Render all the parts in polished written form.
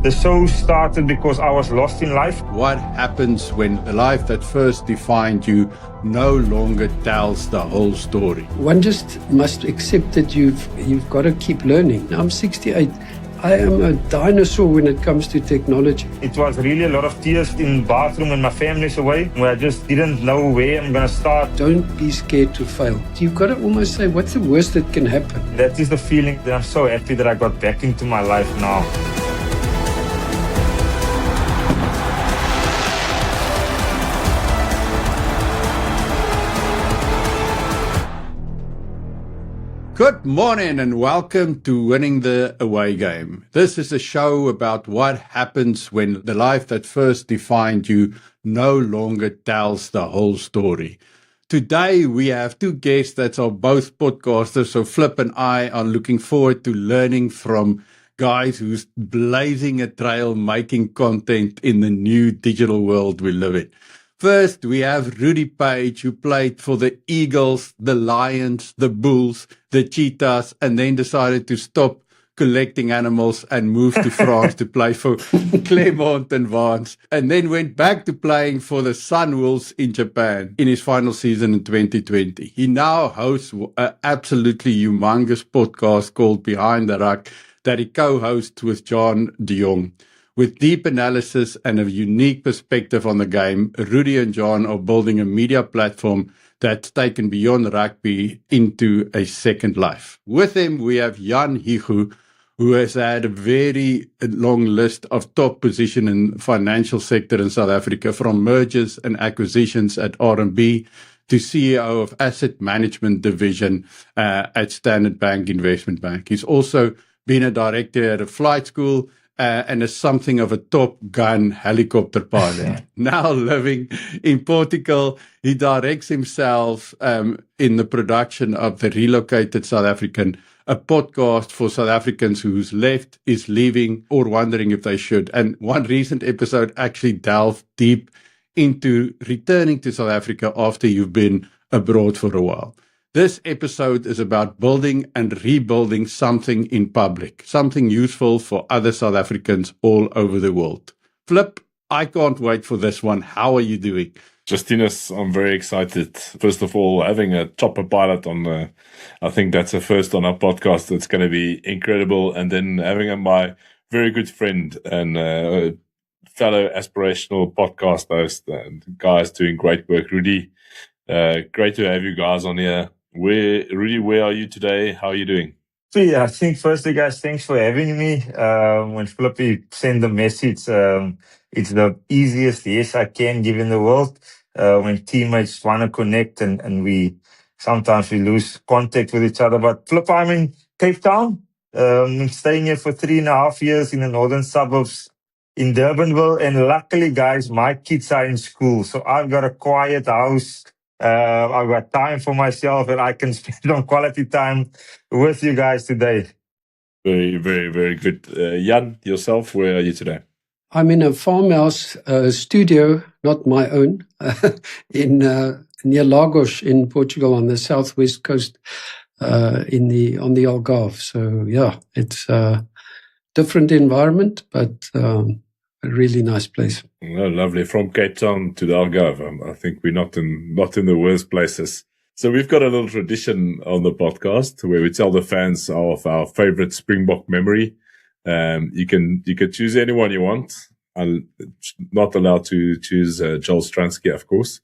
The show started because I was lost in life. What happens when the life that first defined you no longer tells the whole story? One just must accept that you've got to keep learning. Now I'm 68. I am a dinosaur when it comes to technology. It was really a lot of tears in the bathroom when my family's away, where I just didn't know where I'm going to start. Don't be scared to fail. You've got to almost say, what's the worst that can happen? That is the feeling that I'm so happy that I got back into my life now. Good morning and welcome to Winning the Away Game. This is a show about what happens when the life that first defined you no longer tells the whole story. Today we have two guests that are both podcasters, so Flip and I are looking forward to learning from guys who's blazing a trail making content in the new digital world we live in. First, we have Rudy Page, who played for the Eagles, the Lions, the Bulls, the Cheetahs, and then decided to stop collecting animals and move to France to play for Clermont and Vence, and then went back to playing for the Sunwolves in Japan in his final season in 2020. He now hosts an absolutely humongous podcast called Behind the Ruck that he co-hosts with John de Jong. With deep analysis and a unique perspective on the game, Rudy and John are building a media platform that's taken beyond rugby into a second life. With him, we have Jan Hugo, who has had a very long list of top positions in the financial sector in South Africa, from mergers and acquisitions at RMB to CEO of asset management division at Standard Bank Investment Bank. He's also been a director at a flight school and is something of a Top Gun helicopter pilot. Now living in Portugal, he directs himself in the production of The Relocated South African, a podcast for South Africans who's left, is leaving, or wondering if they should. And one recent episode actually delved deep into returning to South Africa after you've been abroad for a while. This episode is about building and rebuilding something in public, something useful for other South Africans all over the world. Flip, I can't wait for this one. How are you doing? Justinus, I'm very excited. First of all, having a chopper pilot on, I think that's a first on our podcast. It's going to be incredible. And then having my very good friend and fellow aspirational podcast host, and guys doing great work. Rudy, great to have you guys on here. Rudy, where are you today? How are you doing? So yeah, I think firstly, guys, thanks for having me. When Flippy sent the message, it's the easiest yes I can give in the world. When teammates want to connect and we sometimes lose contact with each other. But Flip, I'm in Cape Town. I'm staying here for 3.5 years in the northern suburbs in Durbanville. And luckily, guys, my kids are in school. So I've got a quiet house. I've got time for myself and I can spend on quality time with you guys today. Very, very, very good. Jan, yourself, where are you today? I'm in a farmhouse studio, not my own, in near Lagos in Portugal on the southwest coast, on the Algarve. So yeah, it's a different environment, but a really nice place. Oh, lovely. From Cape Town to the Algarve. I think we're not in the worst places. So we've got a little tradition on the podcast where we tell the fans of our favorite Springbok memory. You can choose anyone you want. I'm not allowed to choose Joel Stransky, of course.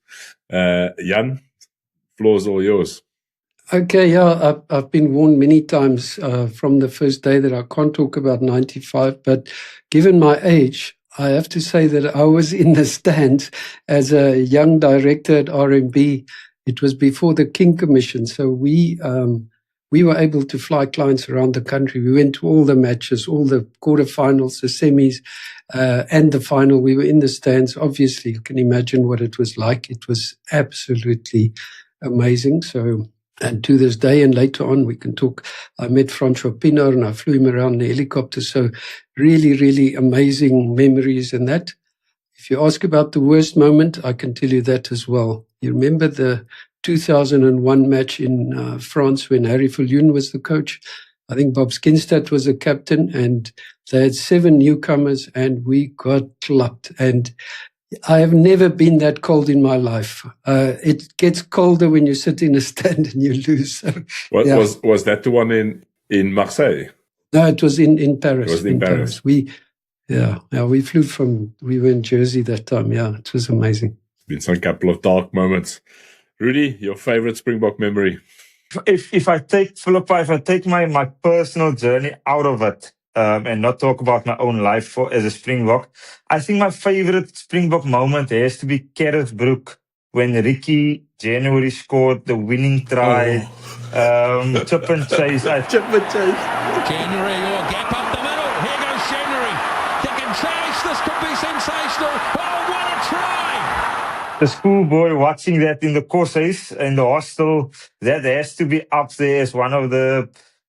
Jan, floor's all yours. Okay, yeah, I've been warned many times from the first day that I can't talk about 95, but given my age, I have to say that I was in the stands as a young director at RMB. It was before the King Commission, so we were able to fly clients around the country. We went to all the matches, all the quarterfinals, the semis, and the final. We were in the stands. Obviously, you can imagine what it was like. It was absolutely amazing. So, and to this day, and later on, we can talk. I met Francois Pienaar and I flew him around in a helicopter. So really, really amazing memories and that. If you ask about the worst moment, I can tell you that as well. You remember the 2001 match in France when Harry Viljoen was the coach? I think Bob Skinstad was a captain, and they had 7 newcomers, and we got clubbed. And I have never been that cold in my life. It gets colder when you sit in a stand and you lose. So, yeah. Was that the one in Marseille? No, it was in Paris. It was in Paris. We were in Jersey that time. Yeah, it was amazing. Been some couple of dark moments. Rudy, your favorite Springbok memory? If I take Philippi, if I take my personal journey out of it, and not talk about my own life as a Springbok, I think my favorite Springbok moment has to be Carisbrooke when Ricky January scored the winning try. Chip and chase. January or gap up the middle. Here goes January. They can chase. This could be sensational. Oh, what a try! The schoolboy watching that in the courses in the hostel, that has to be up there as one of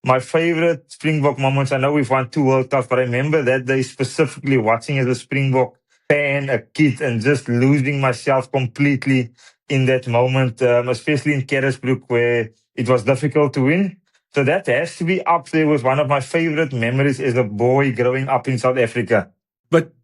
my favorite Springbok moments. I know we've won 2 World Cups, but I remember that day specifically watching as a Springbok fan, a kid, and just losing myself completely in that moment, especially in Carisbrooke where it was difficult to win. So that has to be up there with one of my favorite memories as a boy growing up in South Africa. But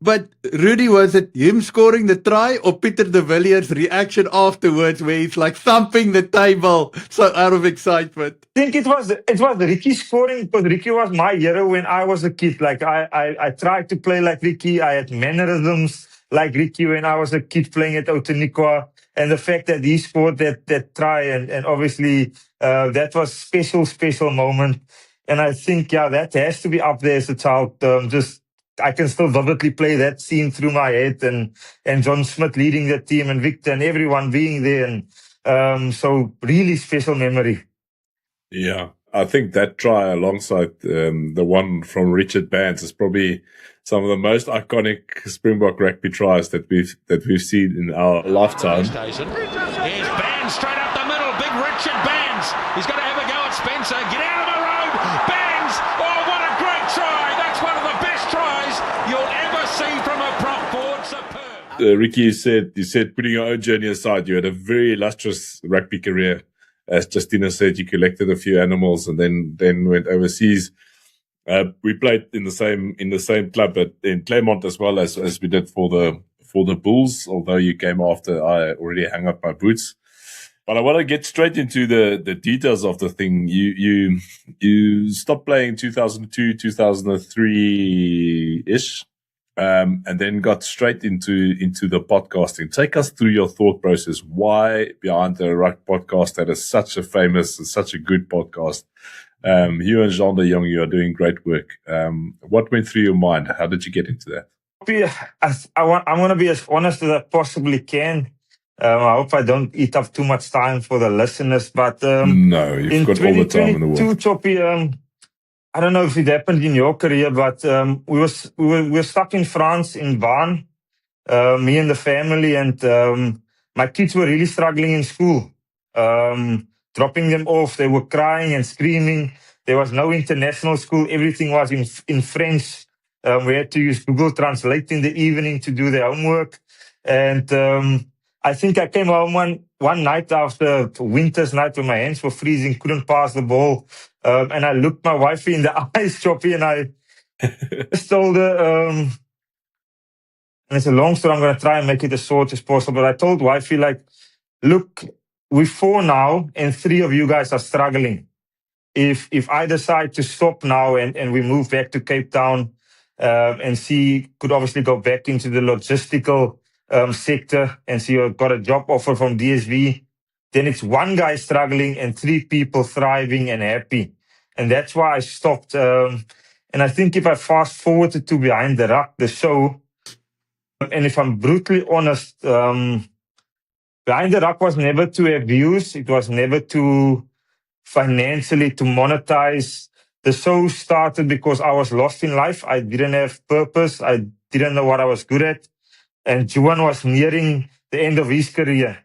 Rudy, was it him scoring the try or Peter de Villiers' reaction afterwards where he's like thumping the table so out of excitement? I think it was Ricky scoring, because Ricky was my hero when I was a kid. Like I tried to play like Ricky. I had mannerisms like Ricky when I was a kid playing at Outeniqua. And the fact that he scored that try and obviously that was special moment. And I think, that has to be up there as a child. I can still vividly play that scene through my head, and John Smith leading the team and Victor and everyone being there. And so really special memory. Yeah, I think that try alongside the one from Richard Bands is probably some of the most iconic Springbok rugby tries that we've seen in our lifetime. Here's Bands straight up the middle. Big Richard Bands. He's going to have a go at Spencer. Get out of the road. Bands. Oh, what a great try. That's one of the best tries you'll ever see from a prop forward. Superb. Ricky, you said putting your own journey aside, you had a very illustrious rugby career. As Justina said, you collected a few animals and then went overseas. We played in the same club in Claremont as well as we did for the Bulls, although you came after I already hung up my boots. But I want to get straight into the details of the thing. You stopped playing 2002, 2003-ish, and then got straight into the podcasting. Take us through your thought process. Why behind the Ruck podcast that is such a famous and such a good podcast? You and Jean de Jong, you are doing great work. What went through your mind? How did you get into that? I'm going to be as honest as I possibly can. I hope I don't eat up too much time for the listeners. But no, you've got all the time in the world. Choppy, I don't know if it happened in your career, but we were stuck in France, in Vannes, me and the family, and my kids were really struggling in school. Dropping them off, they were crying and screaming. There was no international school. Everything was in French. We had to use Google Translate in the evening to do their homework. And I think I came home one night after winter's night when my hands were freezing, couldn't pass the ball. And I looked my wifey in the eyes, Choppy, and I just told her, and it's a long story, I'm going to try and make it as short as possible. But I told wifey, like, look, we're 4 now, and 3 of you guys are struggling. If I decide to stop now and we move back to Cape Town and could obviously go back into the logistical sector and see you got a job offer from DSV, then it's 1 guy struggling and 3 people thriving and happy. And that's why I stopped. And I think if I fast forwarded to Behind the Ruck, the show, and if I'm brutally honest, Behind the Ruck was never to have views. It was never to financially to monetize. The show started because I was lost in life. I didn't have purpose. I didn't know what I was good at. And Juan was nearing the end of his career.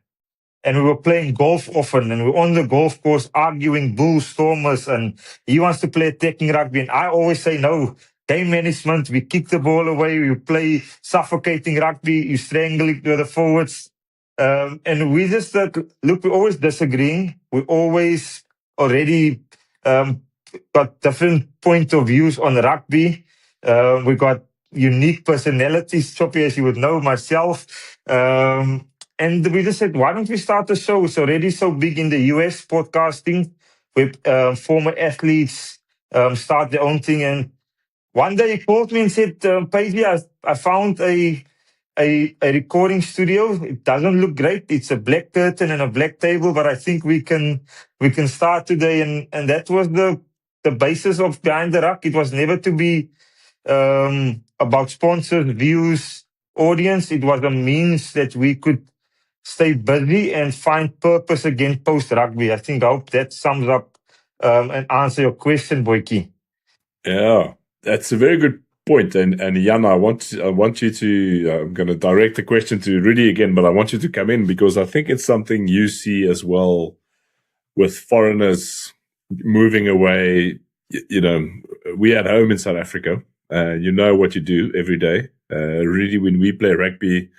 And we were playing golf often, and we were on the golf course arguing Bulls, Stormers, and he wants to play attacking rugby. And I always say, no, game management, we kick the ball away, we play suffocating rugby, you strangle it with the forwards. And we just said, look, we're always disagreeing. We're always already got different point of views on rugby. We got unique personalities, Choppy, as you would know, myself. And we just said, why don't we start a show? It's already so big in the US, podcasting, with former athletes start their own thing. And one day he called me and said, Paisley, I found a recording studio. It doesn't look great. It's a black curtain and a black table, but I think we can start today. And that was the basis of Behind the Ruck. It was never to be about sponsors, views, audience. It was a means that we could stay busy and find purpose again post rugby. I hope that sums up and answer your question, Boykie. Yeah, that's a very good point. And Jan, I want you to, I'm going to direct the question to Rudy again, but I want you to come in because I think it's something you see as well with foreigners moving away. You know, we at home in South Africa, you know what you do every day. Really, when we play rugby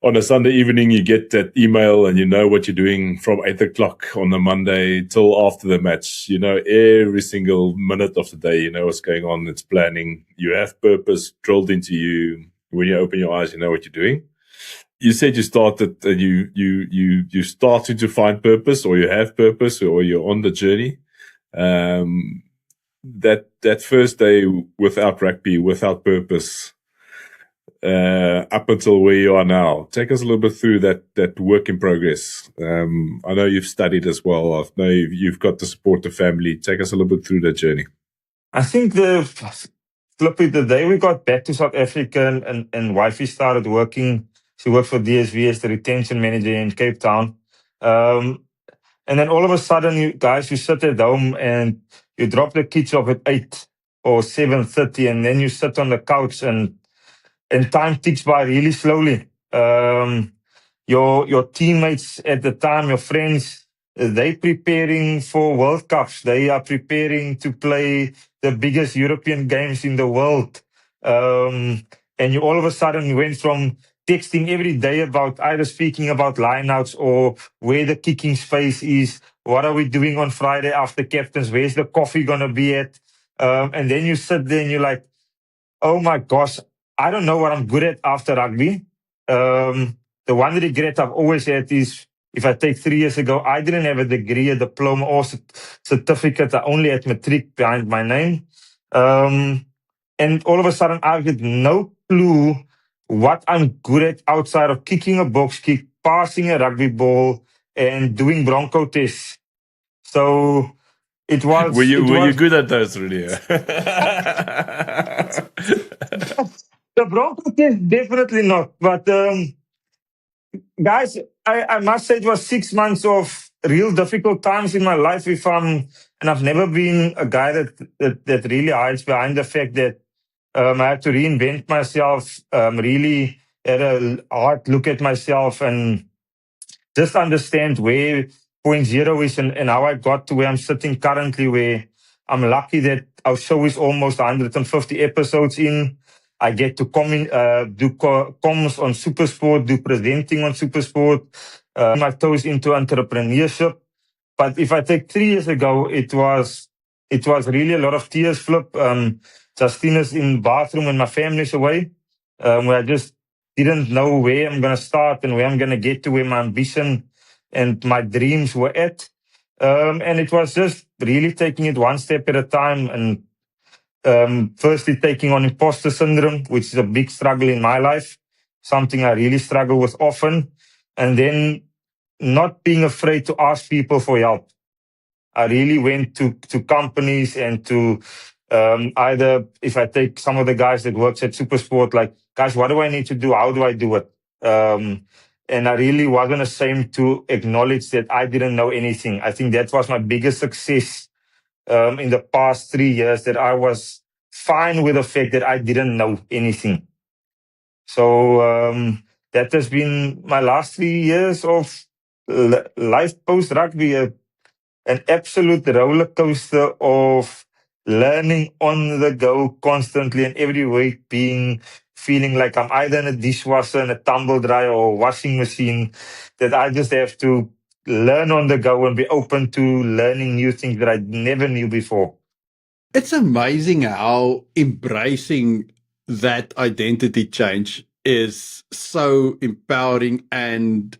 on a Sunday evening, you get that email and you know what you're doing from 8 o'clock on a Monday till after the match. You know, every single minute of the day, you know what's going on. It's planning. You have purpose drilled into you. When you open your eyes, you know what you're doing. You said you started, you started to find purpose, or you have purpose, or you're on the journey. That first day without rugby, without purpose, up until where you are now. Take us a little bit through that work in progress. I know you've studied as well. I know you've got to support the family. Take us a little bit through that journey. I think the day we got back to South Africa and wifey started working, she worked for DSV as the retention manager in Cape Town. And then all of a sudden, you sit at home and you drop the kids off at 8 or 7:30, and then you sit on the couch and time ticks by really slowly. Your teammates at the time, your friends, they preparing for World Cups. They are preparing to play the biggest European games in the world. And you all of a sudden went from texting every day about either speaking about lineouts or where the kicking space is. What are we doing on Friday after captains? Where's the coffee going to be at? And then you sit there and you're like, oh my gosh, I don't know what I'm good at after rugby. The one regret I've always had is if I take 3 years ago, I didn't have a degree, a diploma, or certificate. I only had matric behind my name. And all of a sudden, I get no clue what I'm good at outside of kicking a box kick, passing a rugby ball, and doing Bronco tests. So it was. Were you good at those, really? The Bronco test, definitely not. But guys, I must say it was 6 months of real difficult times in my life. And I've never been a guy that really hides behind the fact that I had to reinvent myself, really had a hard look at myself and just understand where point zero is and how I got to where I'm sitting currently, where I'm lucky that our show is almost 150 episodes in. I get to do comms on SuperSport, do presenting on SuperSport, my toes into entrepreneurship. But if I take 3 years ago, it was really a lot of tears, Flip. Justina's in the bathroom and my family's away, where I just didn't know where I'm going to start and where I'm going to get to, where my ambition and my dreams were at. And it was just really taking it one step at a time. And firstly, taking on imposter syndrome, which is a big struggle in my life, something I really struggle with often. And then not being afraid to ask people for help. I really went to companies and to either, if I take some of the guys that works at SuperSport, like, guys, what do I need to do? How do I do it? And I really wasn't ashamed to acknowledge that I didn't know anything. I think that was my biggest success in the past 3 years, that I was fine with the fact that I didn't know anything. So that has been my last 3 years of life post rugby, an absolute roller coaster of learning on the go constantly, and every week feeling like I'm either in a dishwasher, in a tumble dryer, or washing machine, that I just have to learn on the go and be open to learning new things that I never knew before. It's amazing how embracing that identity change is so empowering and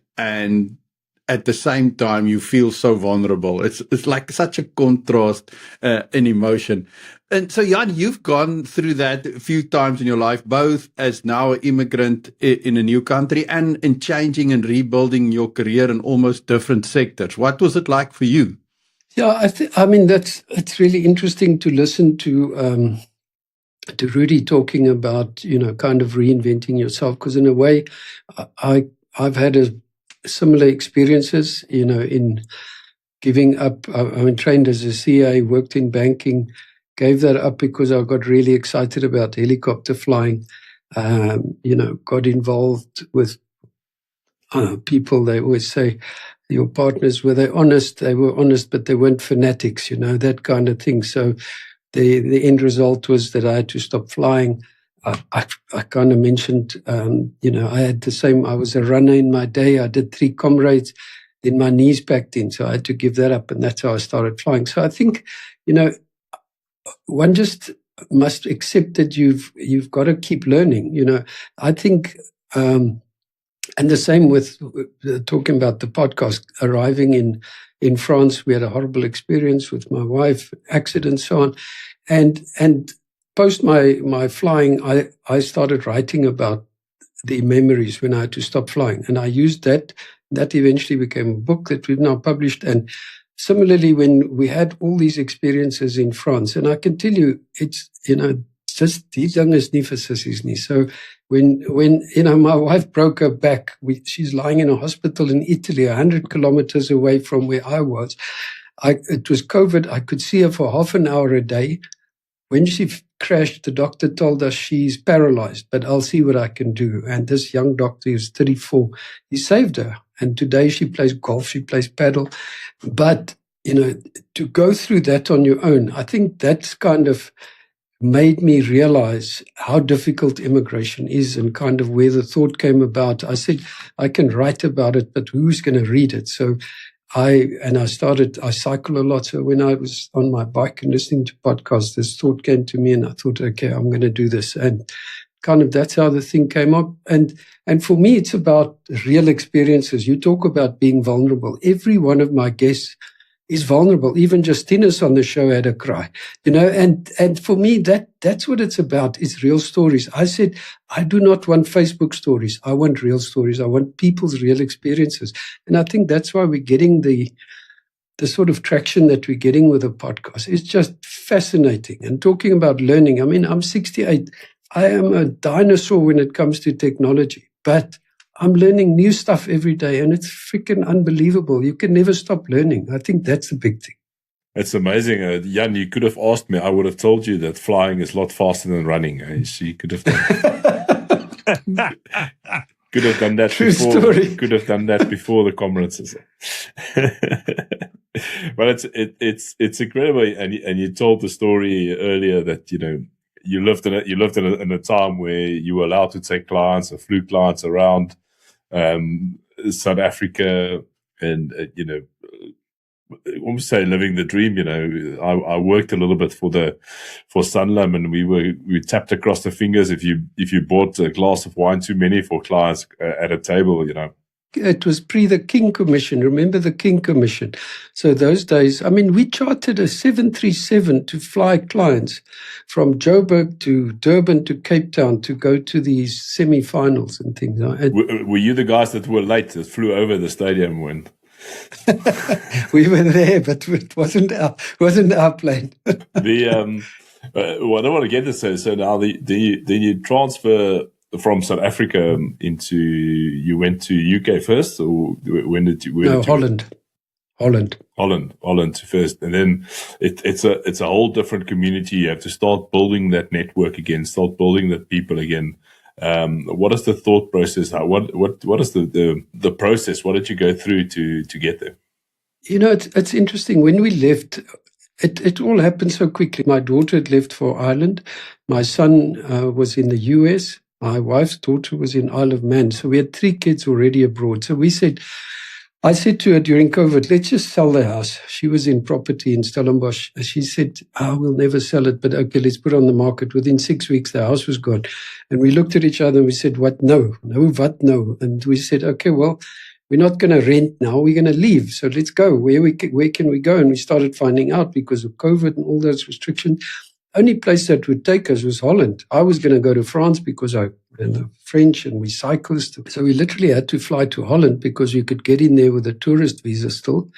at the same time you feel so vulnerable. It's like such a contrast in emotion. And so, Jan, you've gone through that a few times in your life, both as now an immigrant in a new country and in changing and rebuilding your career in almost different sectors. What was it like for you? Yeah, I mean, it's really interesting to listen to Rudy talking about, kind of reinventing yourself, because in a way, I've had similar experiences, in giving up. I'm trained as a CA, worked in banking, gave that up because I got really excited about helicopter flying. Got involved with people. They always say, your partners, were they honest? They were honest, but they weren't fanatics, that kind of thing. So the end result was that I had to stop flying. I kind of mentioned, I had the same. I was a runner in my day. I did 3 comrades. Then my knees backed in, so I had to give that up, and that's how I started flying. So I think, one just must accept that you've got to keep learning. I think, and the same with talking about the podcast. Arriving in France, we had a horrible experience with my wife, accident, so on, and post my flying, I started writing about the memories when I had to stop flying, and I used that. That eventually became a book that we've now published. And similarly, when we had all these experiences in France, and I can tell you, it's, just die ding is nie vir sissies nie. So when my wife broke her back, she's lying in a hospital in Italy, 100 kilometers away from where I was. It was COVID. I could see her for half an hour a day. When she crashed, the doctor told us she's paralyzed, but I'll see what I can do. And this young doctor, who's 34, he saved her. And today she plays golf, she plays paddle. But, to go through that on your own, I think that's kind of made me realize how difficult immigration is and kind of where the thought came about. I said, I can write about it, but who's going to read it? So I cycle a lot. So when I was on my bike and listening to podcasts, this thought came to me and I thought, okay, I'm going to do this. And kind of that's how the thing came up. And for me, it's about real experiences. You talk about being vulnerable. Every one of my guests is vulnerable. Even Justina's on the show had a cry, and for me, that's what it's about. It's real stories. I said, I do not want Facebook stories. I want real stories. I want people's real experiences. And I think that's why we're getting the sort of traction that we're getting with the podcast. It's just fascinating. And talking about learning, I mean, I'm 68. I am a dinosaur when it comes to technology, but I'm learning new stuff every day, and it's freaking unbelievable. You can never stop learning. I think that's the big thing. It's amazing. Jan, you could have asked me. I would have told you that flying is a lot faster than running. So you could have done could have done that True before. story. Could have done that before the conferences. But it's incredible. And you told the story earlier that you lived in a time where you were allowed to take clients or flew clients around South Africa, and almost say living the dream. I worked a little bit for Sanlam, and we tapped across the fingers if you bought a glass of wine too many for clients at a table. It was pre the King Commission. Remember the King Commission? So those days, I mean, we chartered a 737 to fly clients from Joburg to Durban to Cape Town to go to these semi-finals and things. Were you the guys that were late that flew over the stadium when? We were there, but it wasn't our plane. What I want to get to say, so now then you transfer from South Africa you went to UK first, or when did you? No, Holland. Holland first, and then it's a whole different community. You have to start building that network again, start building that people again. What is the thought process? What is the process? What did you go through to get there? It's interesting. When we left, it all happened so quickly. My daughter had left for Ireland. My son was in the US. My wife's daughter was in Isle of Man. So we had 3 kids already abroad. So we said, I said to her during COVID, let's just sell the house. She was in property in Stellenbosch. She said, we'll never sell it, but okay, let's put it on the market. Within 6 weeks, the house was gone. And we looked at each other and we said, what? No. And we said, okay, well, we're not going to rent now. We're going to leave. So let's go. Where can we go? And we started finding out because of COVID and all those restrictions. Only place that would take us was Holland. I was going to go to France because I'm French and we cyclists. So we literally had to fly to Holland because you could get in there with a tourist visa still.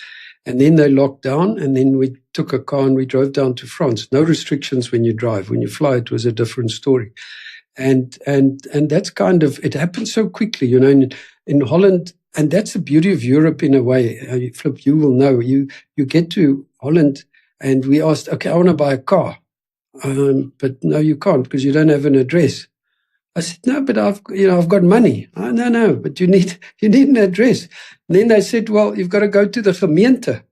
And then they locked down and then we took a car and we drove down to France. No restrictions when you drive. When you fly, it was a different story. And that's kind of, it happened so quickly, you know, in Holland. And that's the beauty of Europe in a way. Flip, you will know. You get to Holland and we asked, okay, I want to buy a car. But no, you can't because you don't have an address. I said, no, but I've got money. Oh, no, but you need an address. And then they said, well, you've got to go to the gemeente.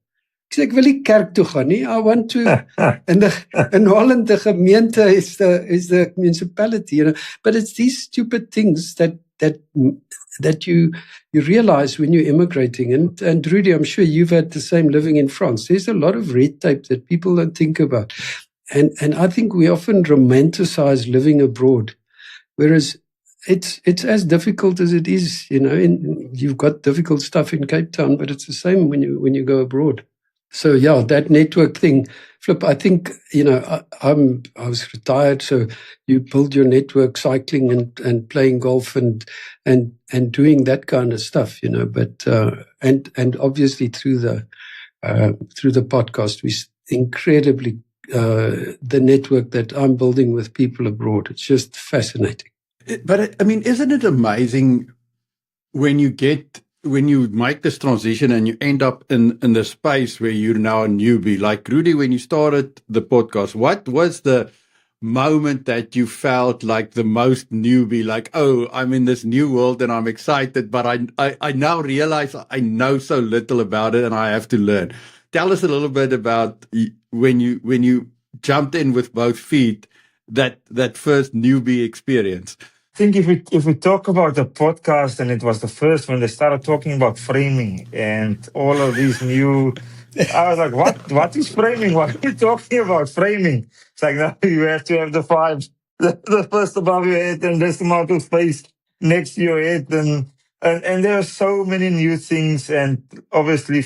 Ek sê, ek wil nie kerk toe gaan nie. I want to, in Holland, the gemeente is the municipality, you know. But it's these stupid things that you realize when you're immigrating. And Rudy, I'm sure you've had the same living in France. There's a lot of red tape that people don't think about. And I think we often romanticize living abroad, whereas it's as difficult as it is, you know. You've got difficult stuff in Cape Town, but it's the same when you go abroad. So yeah, that network thing, Flip. I think, you know, I was retired, so you build your network cycling and playing golf and doing that kind of stuff, you know. But and obviously through the podcast, we incredibly. The network that I'm building with people abroad. It's just fascinating. But I mean, isn't it amazing when you make this transition and you end up in the space where you're now a newbie? Like Rudy, when you started the podcast, what was the moment that you felt like the most newbie? Like, oh, I'm in this new world and I'm excited, but I now realize I know so little about it and I have to learn. Tell us a little bit about when you jumped in with both feet, that first newbie experience. I think if we talk about the podcast, and it was the first when they started talking about framing and all of these new, I was like, what is framing? What are you talking about? Framing. It's like, no, you have to have the five, the first above your head and this amount of space next to your head. And there are so many new things. And obviously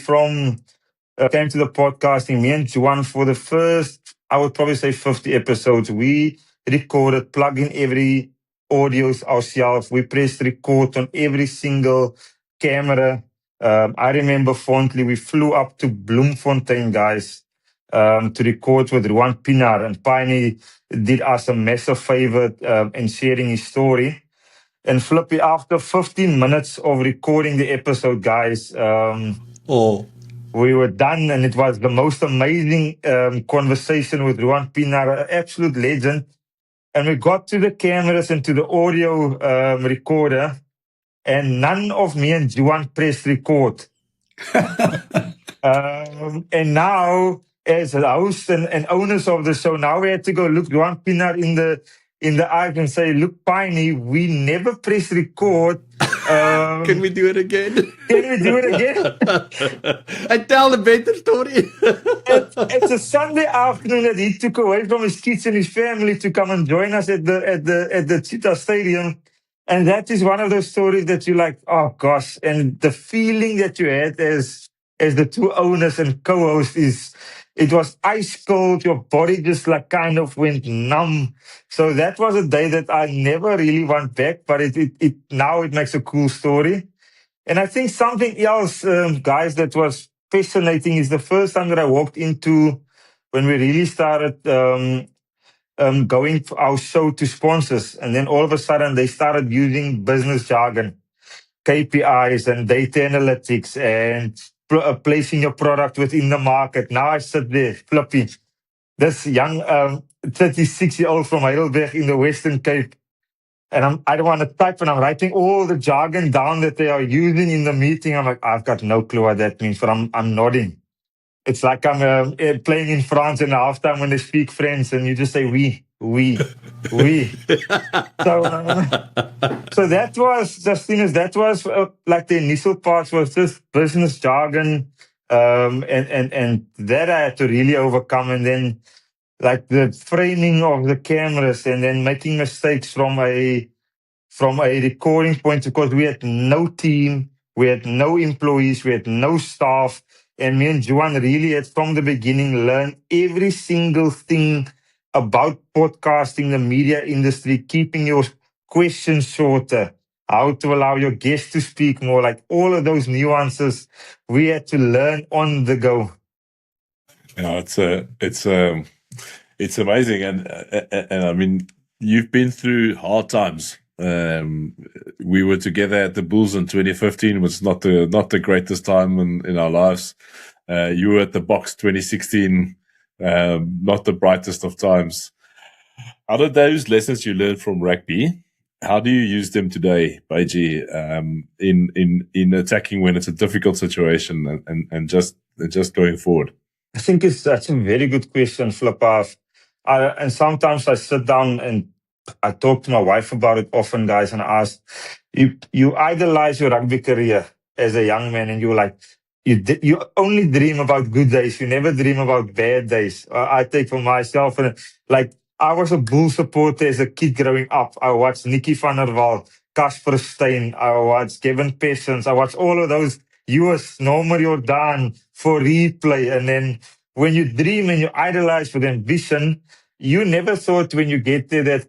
came to the podcasting, me and Juan, for the first, I would probably say 50 episodes. We recorded, plug in every audios ourselves. We pressed record on every single camera. I remember fondly, we flew up to Bloemfontein, guys, to record with Ruan Pienaar. And Piney did us a massive favor in sharing his story. And Flippy, after 15 minutes of recording the episode, guys, we were done, and it was the most amazing conversation with Ruan Pienaar, an absolute legend. And we got to the cameras and to the audio recorder, and none of me and Juan pressed record. And now, as the host and owners of the show, now we had to go look Ruan Pienaar in the eye and say, look, Piney, we never press record. Can we do it again? Can we do it again? And tell the better story. It's a Sunday afternoon that he took away from his kids and his family to come and join us at the Cheetah Stadium. And that is one of those stories that you're like, oh gosh. And the feeling that you had as the two owners and co-hosts it was ice cold. Your body just like kind of went numb. So that was a day that I never really went back, but it now it makes a cool story. And I think something else, guys, that was fascinating is the first time that I walked into when we really started going for our show to sponsors. And then all of a sudden they started using business jargon, KPIs and data analytics and placing your product within the market. Now I sit there, Flippy, this young 36-year-old from Heidelberg in the Western Cape. And I don't want to type, and I'm writing all the jargon down that they are using in the meeting. I'm like, I've got no clue what that means, but I'm nodding. It's like I'm playing in France in the halftime when they speak French, and you just say, oui. So So that was, Justinus, that was like the initial parts was just business jargon. And that I had to really overcome. And then like the framing of the cameras and then making mistakes from a recording point, because we had no team, we had no employees, we had no staff. And me and Juan really had from the beginning learned every single thing about podcasting, the media industry, keeping your questions shorter, how to allow your guests to speak more, like all of those nuances we had to learn on the go. It's amazing, and I mean, you've been through hard times. We were together at the Bulls in 2015. It was not the greatest time in our lives. You were at the Box 2016. Not the brightest of times. Out of those lessons you learned from rugby, how do you use them today, Baiji, in attacking when it's a difficult situation and just going forward? I think that's a very good question, Flipper. And sometimes I sit down and I talk to my wife about it often, guys, and I ask, you idolize your rugby career as a young man, and you're like, you only dream about good days. You never dream about bad days. I take for myself, and like I was a Bull supporter as a kid growing up. I watched Nicky van der Walt, Casper Steyn, I watched Kevin Pessens, I watched all of those US, Norman Jordan for replay. And then when you dream and you idolize with ambition, you never thought when you get there that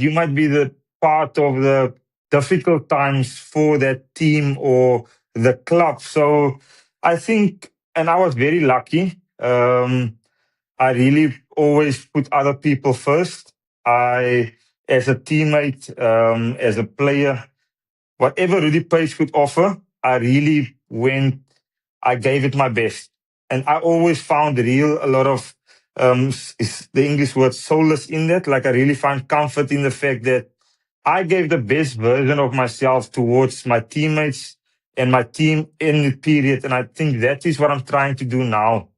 you might be the part of the difficult times for that team or the club. So I think, and I was very lucky. I really always put other people first. As a teammate, as a player, whatever Rudy Page could offer, I gave it my best. And I always found a lot of, is the English word solace in that. Like I really find comfort in the fact that I gave the best version of myself towards my teammates and my team in the period. And I think that is what I'm trying to do now,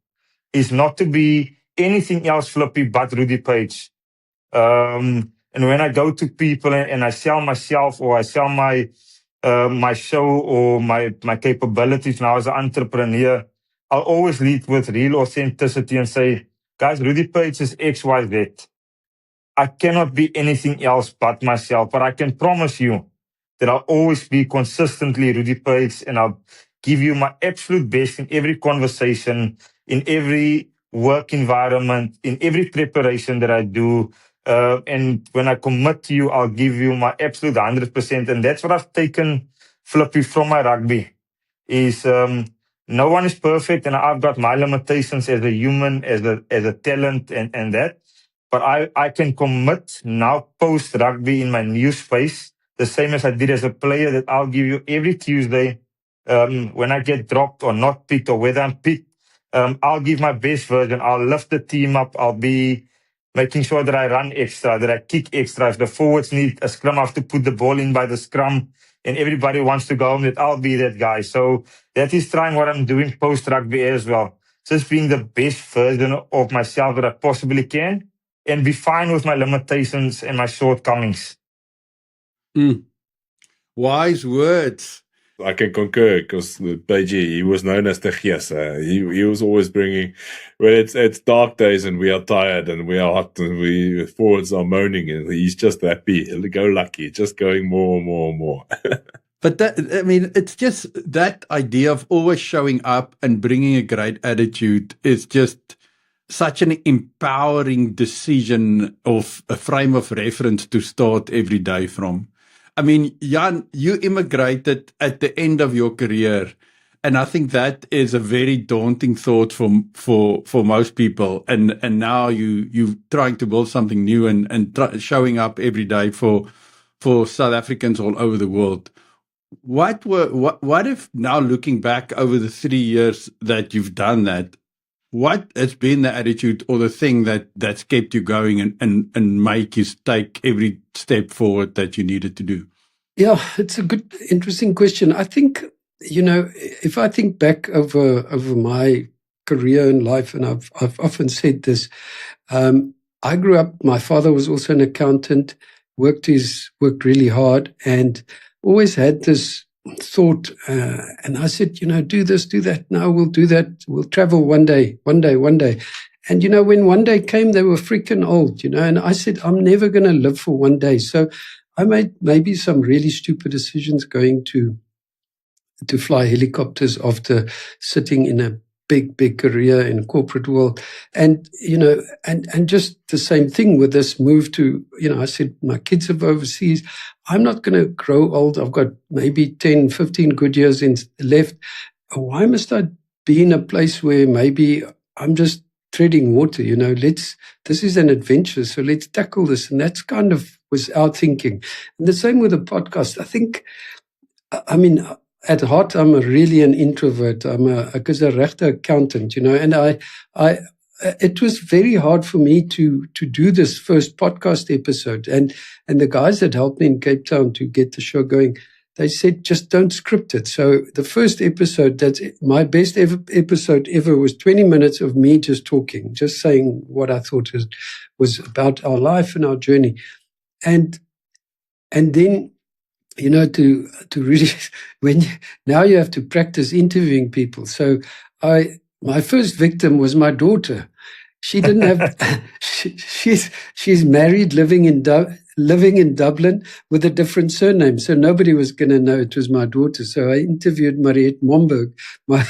is not to be anything else, Flippy, but Rudy Page. And when I go to people and I sell myself or I sell my show or my capabilities now as an entrepreneur, I'll always lead with real authenticity and say, guys, Rudy Page is XYZ. I cannot be anything else but myself, but I can promise you that I'll always be consistently Rudy Page, and I'll give you my absolute best in every conversation, in every work environment, in every preparation that I do. And when I commit to you, I'll give you my absolute 100%. And that's what I've taken, Flippy, from my rugby, is no one is perfect, and I've got my limitations as a human, as a talent, and that. But I can commit now post-rugby in my new space, the same as I did as a player, that I'll give you every Tuesday, when I get dropped or not picked or whether I'm picked, I'll give my best version. I'll lift the team up. I'll be making sure that I run extra, that I kick extra. If the forwards need a scrum, I have to put the ball in by the scrum, and everybody wants to go home, that I'll be that guy. So that is trying what I'm doing post-rugby as well. Just being the best version of myself that I possibly can, and be fine with my limitations and my shortcomings. Wise words. I can concur, because Baiji, he was known as the Giesa. He was always bringing, when it's dark days and we are tired and we are hot and we forwards are moaning, and he's just happy, go lucky, just going more and more and more. But it's just that idea of always showing up and bringing a great attitude is just such an empowering decision of a frame of reference to start every day from. I mean, Jan, you immigrated at the end of your career, and I think that is a very daunting thought for most people. And now you're trying to build something new and showing up every day for South Africans all over the world. What if now, looking back over the 3 years that you've done that, what has been the attitude or the thing that's kept you going and make you take every step forward that you needed to do? Yeah, it's a good, interesting question. I think, if I think back over my career and life, and I've often said this, I grew up, my father was also an accountant. worked really hard, and always had this thought. And I said, do this, do that. No, we'll do that. We'll travel one day. And, when one day came, they were freaking old, and I said, I'm never going to live for one day. So I made maybe some really stupid decisions going to fly helicopters after sitting in a big career in corporate world. And, and just the same thing with this move to, I said, my kids are overseas. I'm not going to grow old. I've got maybe 10, 15 good years left. Why must I be in a place where maybe I'm just treading water? This is an adventure. So let's tackle this. And that's kind of was our thinking. And the same with the podcast. I think, at heart, I'm really an introvert. I'm a rechte accountant, and it was very hard for me to do this first podcast episode. And the guys that helped me in Cape Town to get the show going, they said, just don't script it. So the first episode, that's my best episode ever, was 20 minutes of me just talking, just saying what I thought was about our life and our journey. And then, to really, now you have to practice interviewing people. So my first victim was my daughter. She didn't have, she's married, living in Dublin with a different surname. So nobody was going to know it was my daughter. So I interviewed Mariette Momberg, my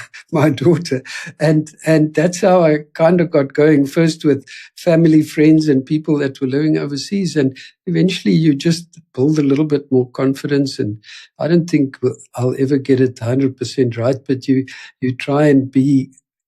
daughter. And that's how I kind of got going, first with family, friends, and people that were living overseas. And eventually you just build a little bit more confidence. And I don't think I'll ever get it 100% right, but you try and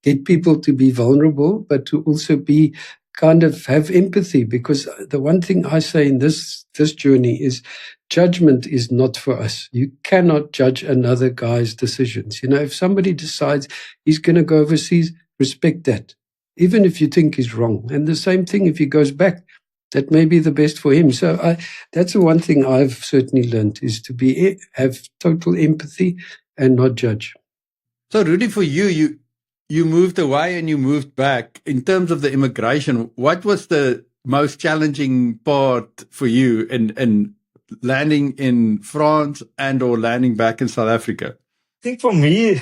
get people to be vulnerable, but to also be kind of have empathy, because the one thing I say in this journey is judgment is not for us. You cannot judge another guy's decisions. If somebody decides he's going to go overseas, respect that, even if you think he's wrong. And the same thing if he goes back, that may be the best for him. So that's the one thing I've certainly learned, is to have total empathy and not judge. So Rudy, for you moved away and you moved back. In terms of the immigration, what was the most challenging part for you in landing in France and or landing back in South Africa? I think for me,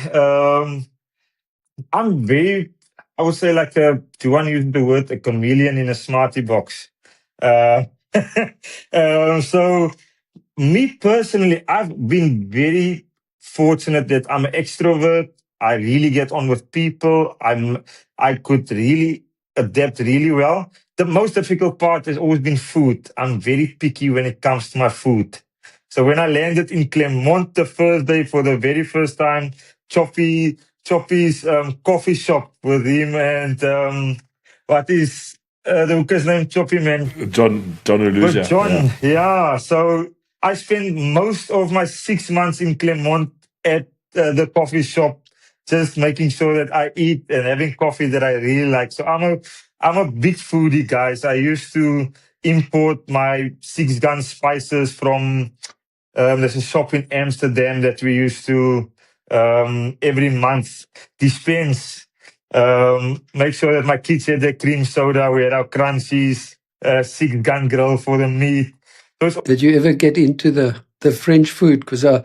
I'm very, I would say like, do you want to use the word, a chameleon in a smarty box? So me personally, I've been very fortunate that I'm an extrovert. I really get on with people. I could really adapt really well. The most difficult part has always been food. I'm very picky when it comes to my food. So when I landed in Clermont the first day for the very first time, Choppy's coffee shop with him, and what is the hooker's name? Choppy man. John Oluja. John, yeah. So I spent most of my 6 months in Clermont at the coffee shop, just making sure that I eat and having coffee that I really like. So I'm a big foodie, guys. I used to import my 6 gun spices from, there's a shop in Amsterdam that we used to every month dispense. Make sure that my kids had their cream soda. We had our crunchies, 6 gun grill for the meat. Did you ever get into the French food? Because I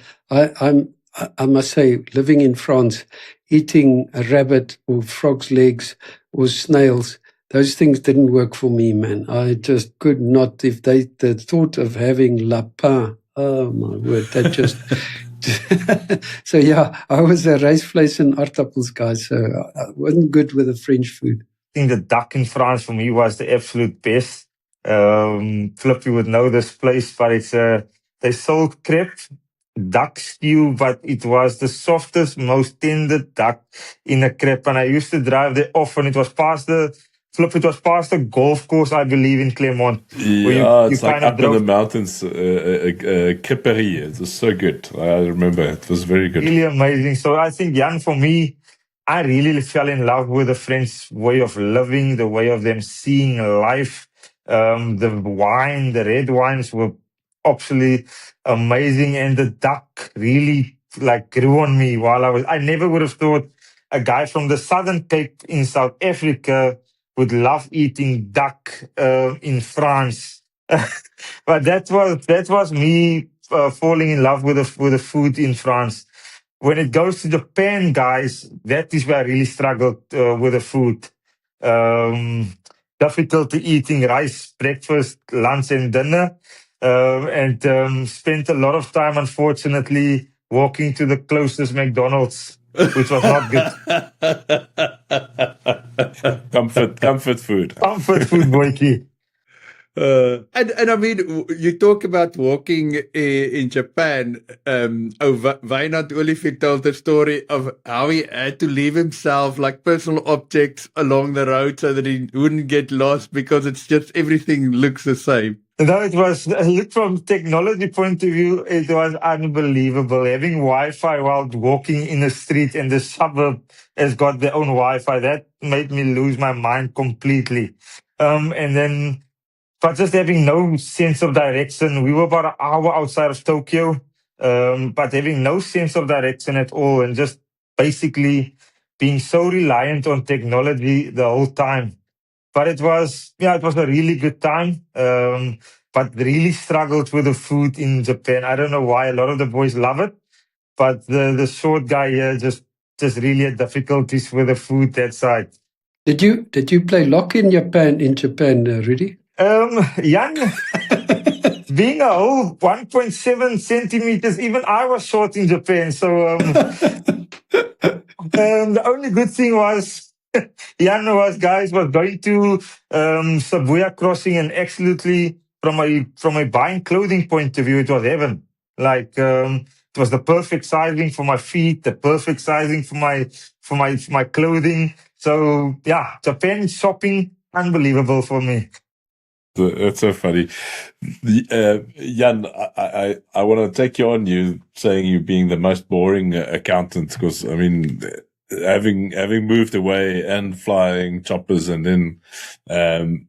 must say, living in France, eating a rabbit or frog's legs or snails, those things didn't work for me, man. I just could not. The thought of having lapin, oh my word, that just... So yeah, I was a racevleis and aardappels guy, so I wasn't good with the French food. I think the duck in France for me was the absolute best. Flippy would know this place, but they sold crepe, duck stew, but it was the softest, most tender duck in a crepe. And I used to drive there often. It was past the golf course, I believe, in Clermont. Yeah, it's like up in the mountains, Kipperie. It was so good. I remember it was very good. Really amazing. So I think, Jan, for me, I really fell in love with the French way of living, the way of them seeing life. The wine, the red wines were absolutely amazing, and the duck really grew on me while I never would have thought a guy from the Southern Cape in South Africa would love eating duck in France. But that was me falling in love with the food in France. When it goes to Japan, guys, that is where I really struggled with the food. Difficulty eating rice, breakfast, lunch, and dinner. And spent a lot of time, unfortunately, walking to the closest McDonald's, which was not good. Comfort food. Comfort food, boyki. And I mean, you talk about walking in Japan. Wynand Olivier told the story of how he had to leave himself like personal objects along the road so that he wouldn't get lost because it's just everything looks the same. No, it was, look, from technology point of view, it was unbelievable. Having Wi-Fi while walking in the street and the suburb has got their own Wi-Fi, that made me lose my mind completely. And then, but just having no sense of direction. We were about an hour outside of Tokyo, but having no sense of direction at all and just basically being so reliant on technology the whole time. But it was a really good time. But really struggled with the food in Japan. I don't know why. A lot of the boys love it, but the short guy here just really had difficulties with the food that side. Did you play lock in Japan, Rudy? Jan, being a whole 1.7 centimeters, even I was short in Japan. So the only good thing was Jan was going to Shibuya Crossing, and absolutely from a buying clothing point of view, it was heaven. Like it was the perfect sizing for my feet, the perfect sizing for my clothing. So yeah, Japan shopping, unbelievable for me. That's so funny. Jan, I want to take you on you saying you being the most boring accountant, because I mean, having moved away and flying choppers, and then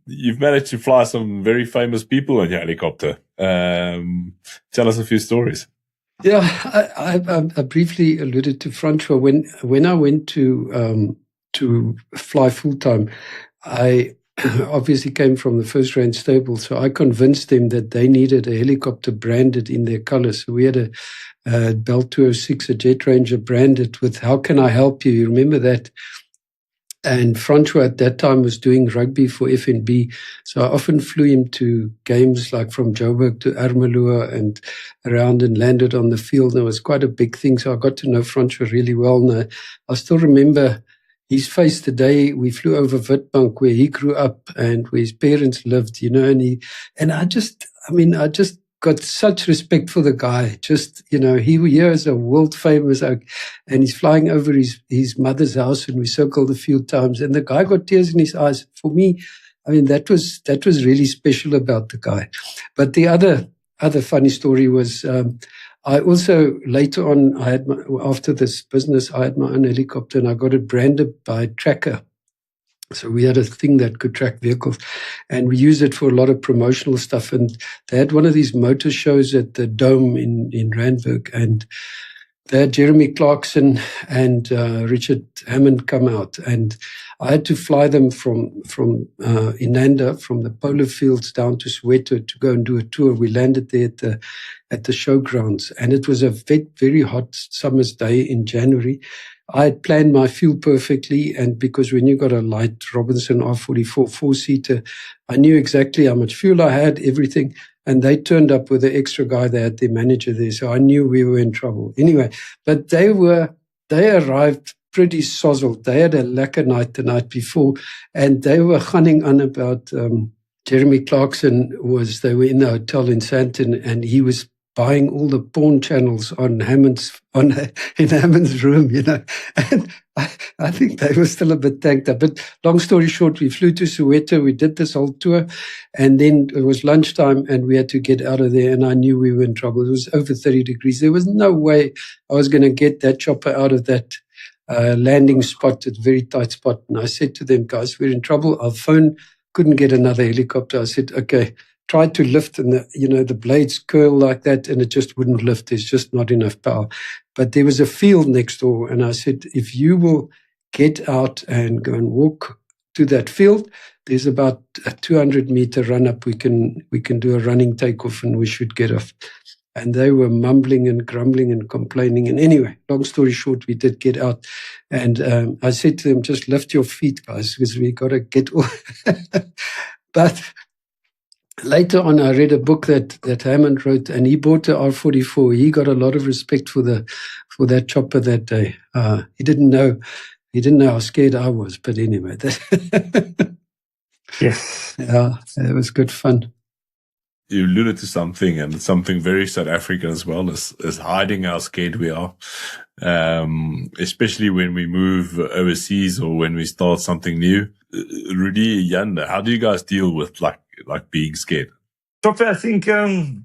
you've managed to fly some very famous people in your helicopter. Tell us a few stories. Yeah, I briefly alluded to Francois. When I went to fly full time, I obviously came from the first range stable, so I convinced them that they needed a helicopter branded in their colors. So we had a Bell 206, a Jet Ranger branded with "How can I help you?" You remember that? And Francois at that time was doing rugby for FNB, so I often flew him to games like from Joburg to Ermelo and around, and landed on the field. And it was quite a big thing, so I got to know Francois really well. And I still remember his face the day we flew over Witbank, where he grew up and where his parents lived, and I just got such respect for the guy. Just, he here is a world famous, and he's flying over his mother's house, and we circled a few times, and the guy got tears in his eyes. For me, that was really special about the guy. But the other funny story was, I also, later on, after this business, I had my own helicopter, and I got it branded by Tracker. So we had a thing that could track vehicles, and we used it for a lot of promotional stuff. And they had one of these motor shows at the Dome in Randburg, and they had Jeremy Clarkson and Richard Hammond come out, and I had to fly them from Inanda, from the polo fields down to Soweto to go and do a tour. We landed there at the showgrounds, and it was a very hot summer's day in January. I had planned my fuel perfectly, and because when you got a light Robinson R44 four-seater, I knew exactly how much fuel I had, everything, and they turned up with the extra guy. They had their manager there, so I knew we were in trouble. Anyway, but they arrived pretty sozzled. They had a lacquer night the night before, and they were gunning on about Jeremy Clarkson. They were in the hotel in Sandton, and he was buying all the porn channels in Hammond's room, and I think they were still a bit tanked up. But long story short, we flew to Soweto, we did this whole tour, and then it was lunchtime and we had to get out of there, and I knew we were in trouble. It was over 30 degrees. There was no way I was going to get that chopper out of that landing spot, a very tight spot. And I said to them, guys, we're in trouble. Our phone couldn't get another helicopter. I said, okay, tried to lift, and the blades curl like that, and it just wouldn't lift. There's just not enough power. But there was a field next door, and I said, if you will get out and go and walk to that field. There's about a 200-meter run up. We can do a running takeoff and we should get off. And they were mumbling and grumbling and complaining. And anyway, long story short, we did get out. And I said to them, just lift your feet, guys, because we got to get off. But later on, I read a book that Hammond wrote, and he bought the R44. He got a lot of respect for that chopper that day. He didn't know how scared I was, but anyway, Yes. Yeah, it was good fun. You alluded to something, and something very South African as well, is hiding how scared we are, especially when we move overseas or when we start something new. Rudy, Jan, how do you guys deal with like being scared? Chopper, I think in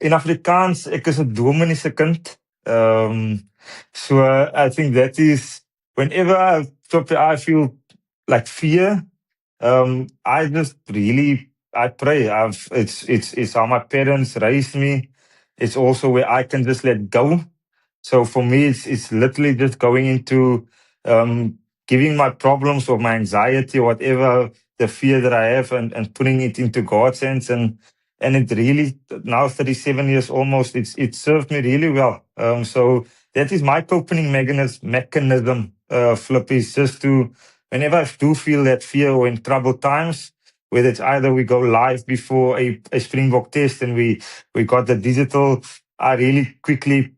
Afrikaans, ek is 'n dominee se kind. So I think that is whenever I feel like fear, I just really I pray. It's how my parents raised me. It's also where I can just let go. So for me, it's literally just going into giving my problems or my anxiety or whatever the fear that I have and putting it into God's hands. And it really, now 37 years almost, it served me really well. So that is my coping mechanism, Flip, is just to, whenever I do feel that fear or in troubled times, whether it's either we go live before a Springbok test and we got the digital, I really quickly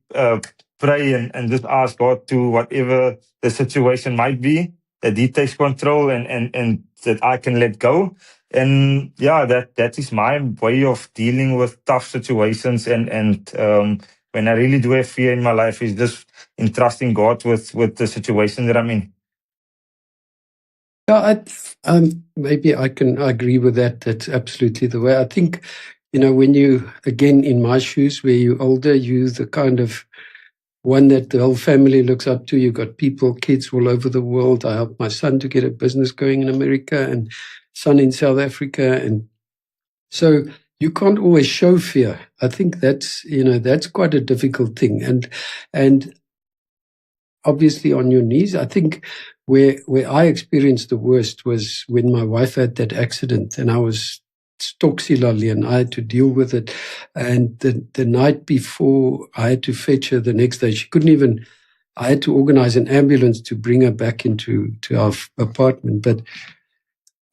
pray and just ask God to whatever the situation might be, that He takes control and that I can let go. And yeah, that is my way of dealing with tough situations. And when I really do have fear in my life, is just entrusting God with the situation that I'm in. Yeah, maybe I can agree with that. That's absolutely the way. I think, when you, again, in my shoes, where you're older, you're the kind of one that the whole family looks up to. You've got people, kids all over the world. I helped my son to get a business going in America and son in South Africa. And so you can't always show fear. I think that's quite a difficult thing. And obviously on your knees, I think where I experienced the worst was when my wife had that accident and I was Stocksilali and I had to deal with it. And the night before I had to fetch her the next day, I had to organize an ambulance to bring her back to our apartment. But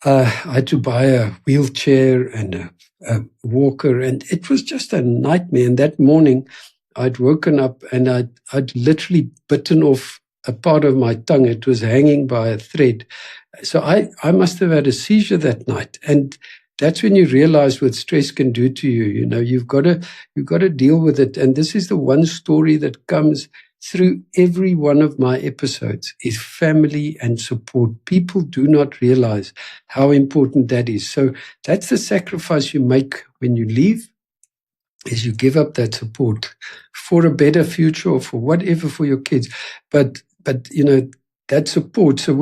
I had to buy a wheelchair and a walker, and it was just a nightmare. And that morning I'd woken up and I'd literally bitten off a part of my tongue. It was hanging by a thread. So I must have had a seizure that night. And that's when you realize what stress can do to you. You've got to deal with it. And this is the one story that comes through every one of my episodes is family and support. People do not realize how important that is. So that's the sacrifice you make when you leave, is you give up that support for a better future or for whatever for your kids. But that support. So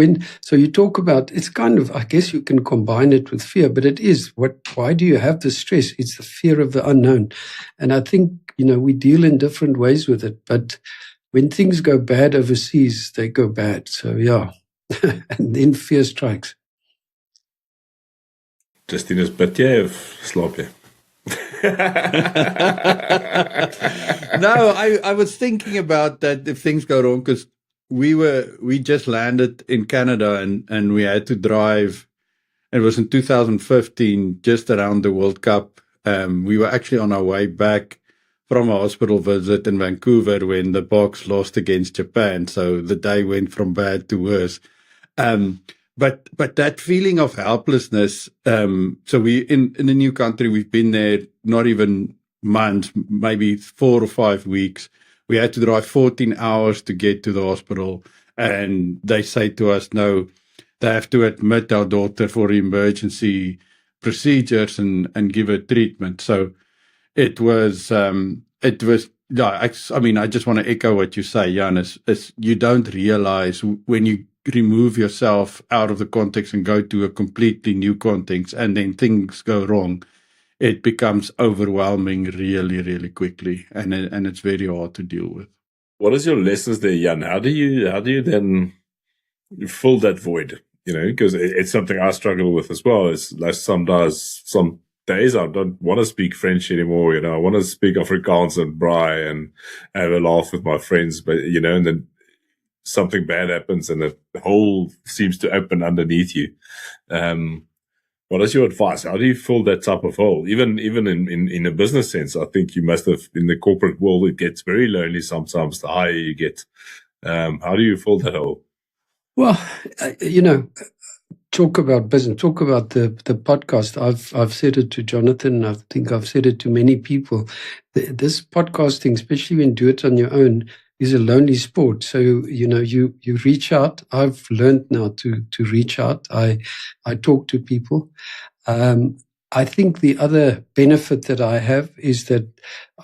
you talk about, it's kind of, I guess you can combine it with fear, but it is why do you have the stress? It's the fear of the unknown. And I think, we deal in different ways with it, but when things go bad overseas, they go bad. So yeah, and then fear strikes. Justinus, bid jy of slaap jy? No, I was thinking about that if things go wrong, because we just landed in Canada and we had to drive. It was in 2015, just around the World Cup. We were actually on our way back from a hospital visit in Vancouver when the Boks lost against Japan. So the day went from bad to worse. But that feeling of helplessness, so we in a new country, we've been there not even months, maybe 4 or 5 weeks. We had to drive 14 hours to get to the hospital. And they say to us, no, they have to admit our daughter for emergency procedures and give her treatment. So it was, I just want to echo what you say, Jan, is you don't realize when you remove yourself out of the context and go to a completely new context and then things go wrong, it becomes overwhelming really, really quickly. And it's very hard to deal with. What is your lessons there, Jan? How do you then fill that void because it's something I struggle with as well. It's like some days I don't want to speak French anymore. I want to speak Afrikaans and braai and have a laugh with my friends, but and then something bad happens and the hole seems to open underneath you. What is your advice? How do you fill that type of hole? Even in a business sense, I think you must have, in the corporate world, it gets very lonely sometimes the higher you get. How do you fill that hole? Well, talk about business, talk about the podcast. I've said it to Jonathan. I think I've said it to many people. This podcasting, especially when you do it on your own, is a lonely sport. So, you reach out. I've learned now to reach out. I talk to people. I think the other benefit that I have is that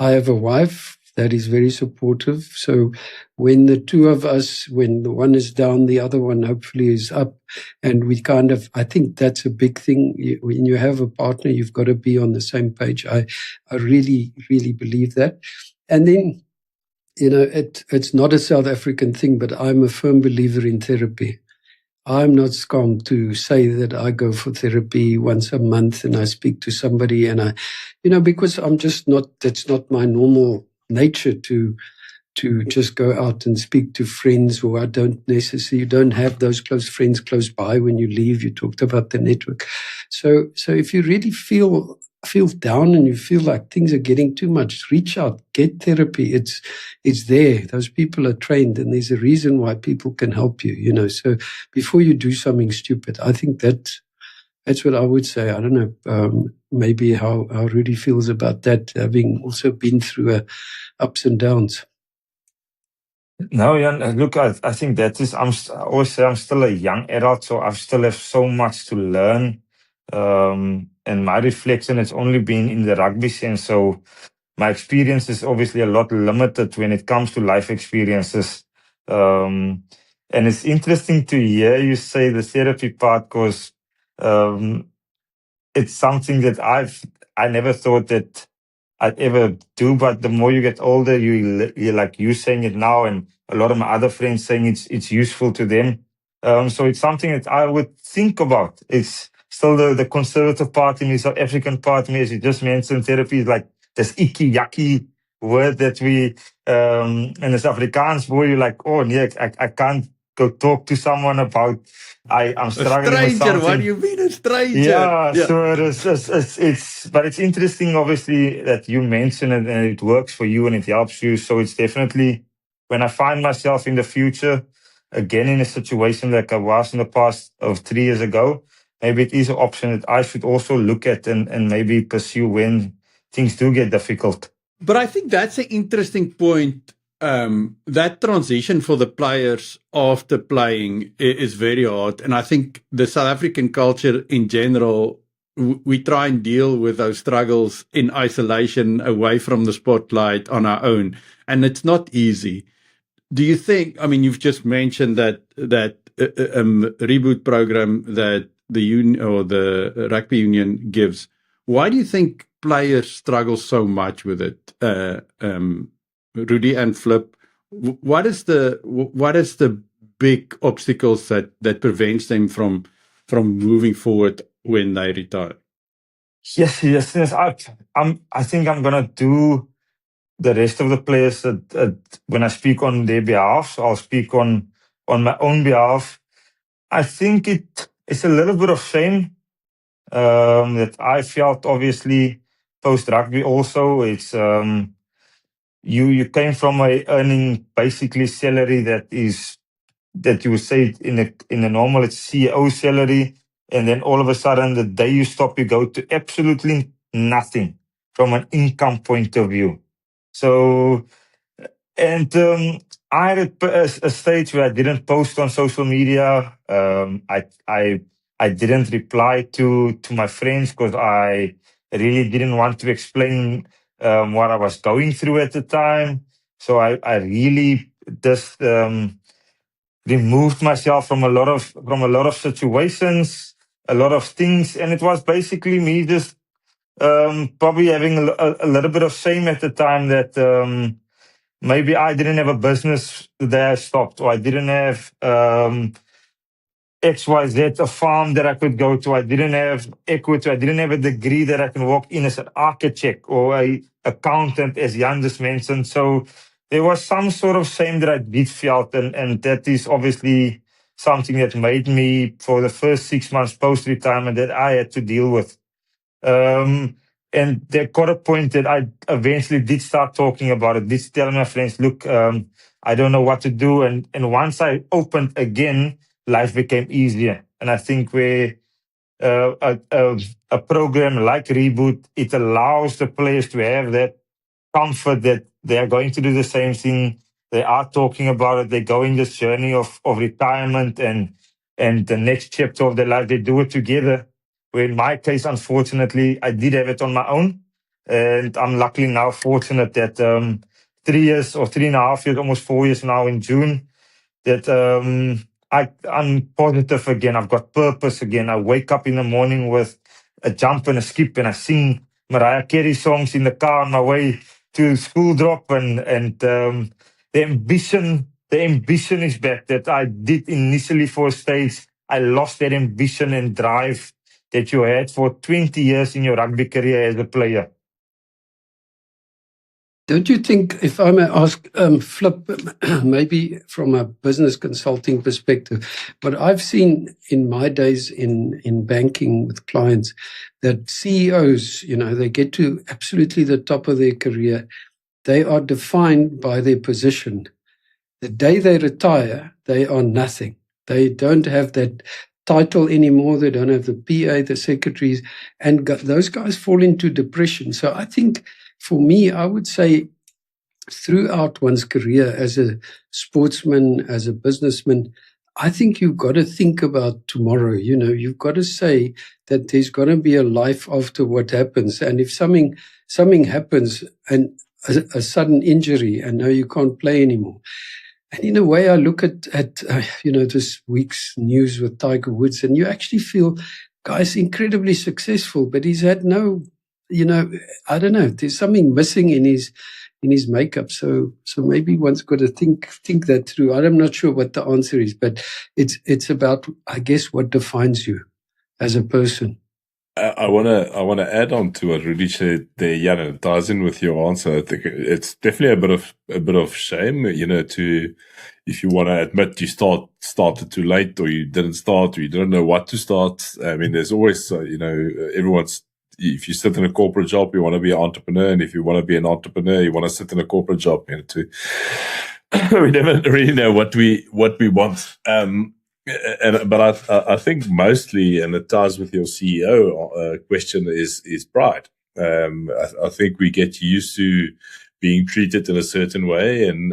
I have a wife that is very supportive. So when the two of us, when the one is down, the other one hopefully is up. And we I think that's a big thing. When you have a partner, you've got to be on the same page. I really, really believe that. And then, it's not a South African thing, but I'm a firm believer in therapy. I'm not scum to say that I go for therapy once a month and I speak to somebody and because I'm just that's not my normal nature to just go out and speak to friends, or I don't have those close friends close by when you leave. You talked about the network. So if you really feel down and you feel like things are getting too much, reach out, get therapy. It's there. Those people are trained, and there's a reason why people can help you, So before you do something stupid, I think that's what I would say. I don't know, maybe how Rudy feels about that, having also been through ups and downs. No, Jan, look, I think that is, I always say I'm still a young adult, so I still have so much to learn. And my reflection has only been in the rugby sense. So my experience is obviously a lot limited when it comes to life experiences. And it's interesting to hear you say the therapy part, because it's something that I never thought that I'd ever do. But the more you get older, you're like you saying it now, and a lot of my other friends saying it's useful to them. So it's something that I would think about. It's still the conservative part in me, South African part in me, as you just mentioned. Therapy is like this icky, yucky word that we, and as Afrikaans boy, you're like, oh, yeah, I can't go talk to someone about, I'm struggling with something. What do you mean a stranger? Yeah. So but it's interesting, obviously, that you mention it and it works for you and it helps you. So it's definitely, when I find myself in the future, again, in a situation like I was in the past of 3 years ago, maybe it is an option that I should also look at and maybe pursue when things do get difficult. But I think that's an interesting point. That transition for the players after playing is very hard. And I think the South African culture in general, we try and deal with those struggles in isolation, away from the spotlight, on our own. And it's not easy. Do you think, you've just mentioned that reboot program that the union or the rugby union gives. Why do you think players struggle so much with it? Rudy and Flip, what is the big obstacles that prevents them from moving forward when they retire? Yes. I think I'm gonna do the rest of the players when I speak on their behalf. So I'll speak on my own behalf. I think it's a little bit of shame that I felt, obviously, post rugby. Also, it's you came from earning basically salary that you would say in a normal, it's CEO salary, and then all of a sudden the day you stop, you go to absolutely nothing from an income point of view. So, and I had a stage where I didn't post on social media. I didn't reply to my friends because I really didn't want to explain what I was going through at the time. So I really just removed myself from a lot of situations, a lot of things, and it was basically me just probably having a little bit of shame at the time that maybe I didn't have a business the day I stopped, or I didn't have XYZ, a farm that I could go to. I didn't have equity. I didn't have a degree that I can walk in as an architect or a accountant, as Jan just mentioned. So there was some sort of shame that I did felt, and that is obviously something that made me, for the first 6 months post-retirement, that I had to deal with. And there got a point that I eventually did start talking about it, did tell my friends, look, I don't know what to do. And once I opened again, life became easier. And I think where a program like Reboot, it allows the players to have that comfort that they are going to do the same thing. They are talking about it. They go in this journey of retirement and the next chapter of their life. They do it together. Where in my case, unfortunately, I did have it on my own. And I'm luckily now fortunate that 3 years or 3.5 years, almost 4 years now in June, that I'm positive again. I've got purpose again. I wake up in the morning with a jump and a skip, and I sing Mariah Carey songs in the car on my way to school drop, and the ambition is back that I did initially for a stage. I lost that ambition and drive that you had for 20 years in your rugby career as a player. Don't you think, if I may ask, Flip, maybe from a business consulting perspective, but I've seen in my days in banking with clients that CEOs, they get to absolutely the top of their career. They are defined by their position. The day they retire, they are nothing. They don't have that title anymore. They don't have the PA, the secretaries, and those guys fall into depression. So I think, for me, I would say throughout one's career as a sportsman, as a businessman, I think you've got to think about tomorrow. You've got to say that there's going to be a life after what happens. And if something happens, and a sudden injury, and now you can't play anymore. And in a way, I look at this week's news with Tiger Woods, and you actually feel, guy's incredibly successful, but he's had no, I don't know, there's something missing in his makeup. So maybe one's got to think that through. I'm not sure what the answer is, but it's about, I guess, what defines you as a person. I want to add on to what Rudy said there, Jan, and it ties in with your answer. I think it's definitely a bit of shame, if you want to admit you started too late, or you didn't start, or you don't know what to start. I mean, there's always, if you sit in a corporate job, you want to be an entrepreneur, and if you want to be an entrepreneur, you want to sit in a corporate job. We never really know what we want. But I think mostly, and it ties with your CEO question, is pride. I think we get used to being treated in a certain way, and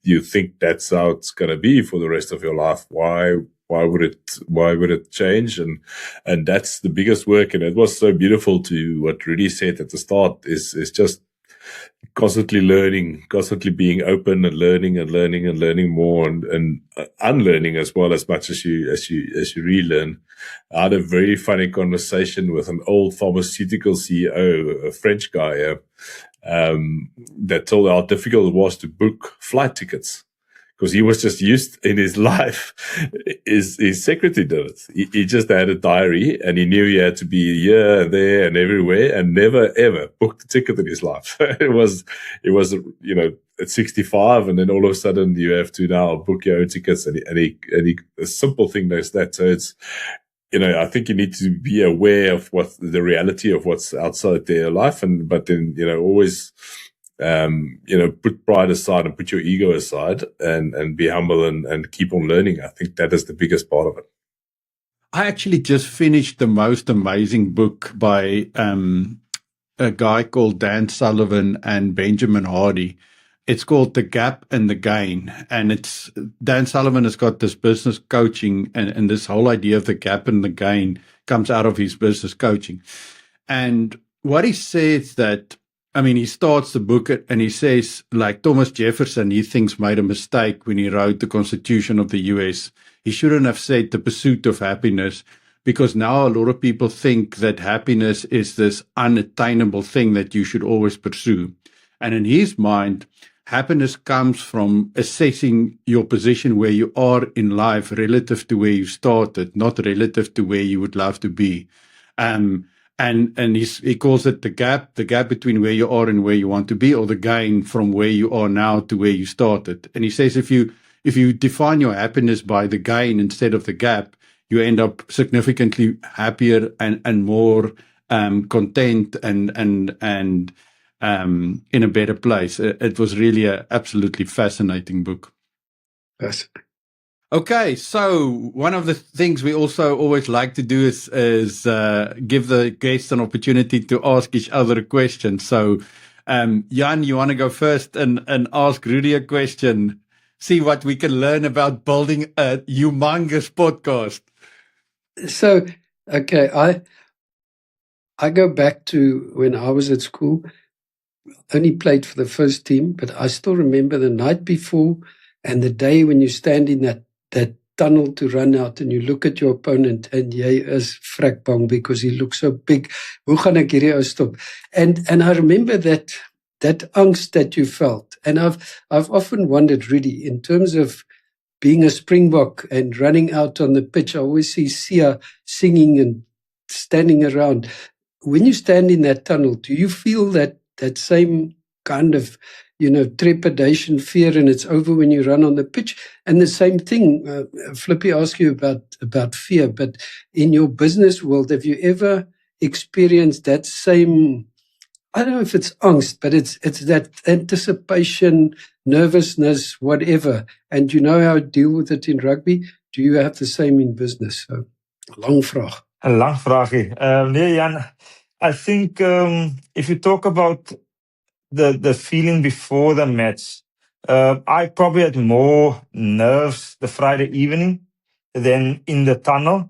you think that's how it's going to be for the rest of your life. Why would it change? And that's the biggest work. And it was so beautiful to what Rudy said at the start is just constantly learning, constantly being open and learning more, and unlearning as well, as much as you relearn. I had a very funny conversation with an old pharmaceutical CEO, a French guy, that told how difficult it was to book flight tickets, because he was just used in his life. His secretary did it. He just had a diary, and he knew he had to be here, there, and everywhere, and never ever booked a ticket in his life. It was, at 65, and then all of a sudden you have to now book your own tickets, and a simple thing as that. So it's, I think you need to be aware of what the reality of what's outside their life, but then, always, put pride aside and put your ego aside, and be humble and keep on learning. I think that is the biggest part of it. I actually just finished the most amazing book by a guy called Dan Sullivan and Benjamin Hardy. It's called The Gap and the Gain. And Dan Sullivan has got this business coaching, and this whole idea of the gap and the gain comes out of his business coaching. And what he says that, he starts the book and he says, like Thomas Jefferson, he thinks made a mistake when he wrote the Constitution of the US. He shouldn't have said the pursuit of happiness, because now a lot of people think that happiness is this unattainable thing that you should always pursue. And in his mind, happiness comes from assessing your position where you are in life relative to where you started, not relative to where you would love to be. And he calls it the gap between where you are and where you want to be, or the gain from where you are now to where you started. And he says if you define your happiness by the gain instead of the gap, you end up significantly happier and more content and in a better place. It was really an absolutely fascinating book. Yes. Okay, so one of the things we also always like to do is give the guests an opportunity to ask each other a question. So, Jan, you want to go first and ask Rudy a question? See what we can learn about building a humongous podcast. So, okay, I go back to when I was at school. Only played for the first team, but I still remember the night before and the day when you stand in that tunnel to run out and you look at your opponent and jy is frakbang because he looks so big. Hoe gaan ek hierdie ou stop? And I remember that angst that you felt. And I've often wondered, really, in terms of being a Springbok and running out on the pitch, I always see Sia singing and standing around. When you stand in that tunnel, do you feel that same kind of, trepidation, fear, and it's over when you run on the pitch? And the same thing, Flippy asked you about fear, but in your business world, have you ever experienced that same, I don't know if it's angst, but it's that anticipation, nervousness, whatever, and you know how to deal with it in rugby? Do you have the same in business? So, lang vraag. Een lang vraagie. Nee, Jan, I think if you talk about the feeling before the match, I probably had more nerves the Friday evening than in the tunnel,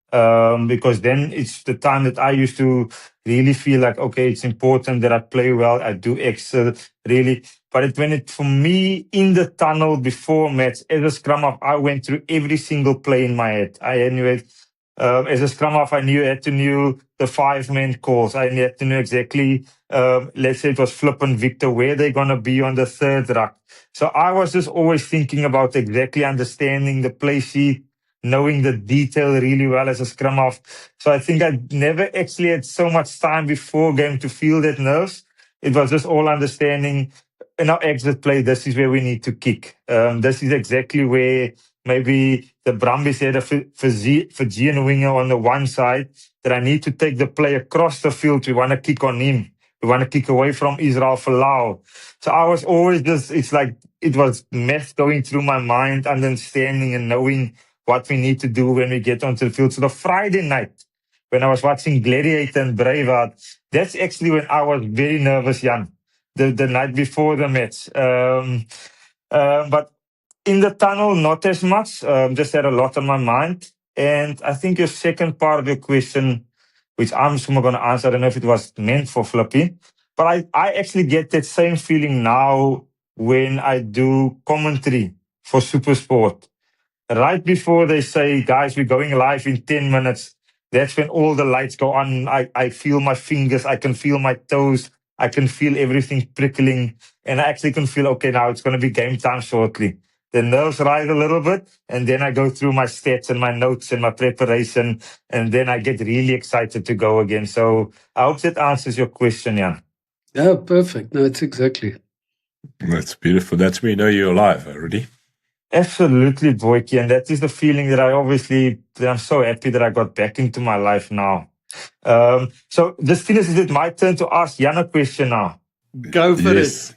because then it's the time that I used to really feel like, okay, it's important that I play well, I do excel, really. But for me, in the tunnel before match, as a scrum half, I went through every single play in my head. As a scrum half, I had to know the 5-man calls. I had to know exactly, let's say it was Flip and Victor, where they're going to be on the third ruck. So I was just always thinking about exactly understanding the play sheet, knowing the detail really well as a scrum half. So I think I never actually had so much time before game to feel that nerves. It was just all understanding in our exit play, this is where we need to kick. This is exactly where maybe the Brumbies had a Fijian winger on the one side that I need to take the play across the field. We want to kick on him. We want to kick away from Israel Folau. So I was always it's like it was math going through my mind, understanding and knowing what we need to do when we get onto the field. So the Friday night, when I was watching Gladiator and Braveheart, that's actually when I was very nervous, Jan, the night before the match. But in the tunnel, not as much. Just had a lot on my mind. And I think your second part of your question, which I'm assuming going to answer, I don't know if it was meant for Flippy, but I actually get that same feeling now when I do commentary for SuperSport. Right before they say, guys, we're going live in 10 minutes, that's when all the lights go on. I feel my fingers, I can feel my toes, I can feel everything prickling, and I actually can feel, okay, now it's going to be game time shortly. The nerves rise a little bit, and then I go through my stats and my notes and my preparation, and then I get really excited to go again. So I hope that answers your question, Jan. Yeah, perfect. No, it's exactly. That's beautiful. That's when you know you're alive, Rudy. Absolutely, Boyke. And that is the feeling that I'm so happy that I got back into my life now. So this thing is it my turn to ask Jan a question now? Go for it.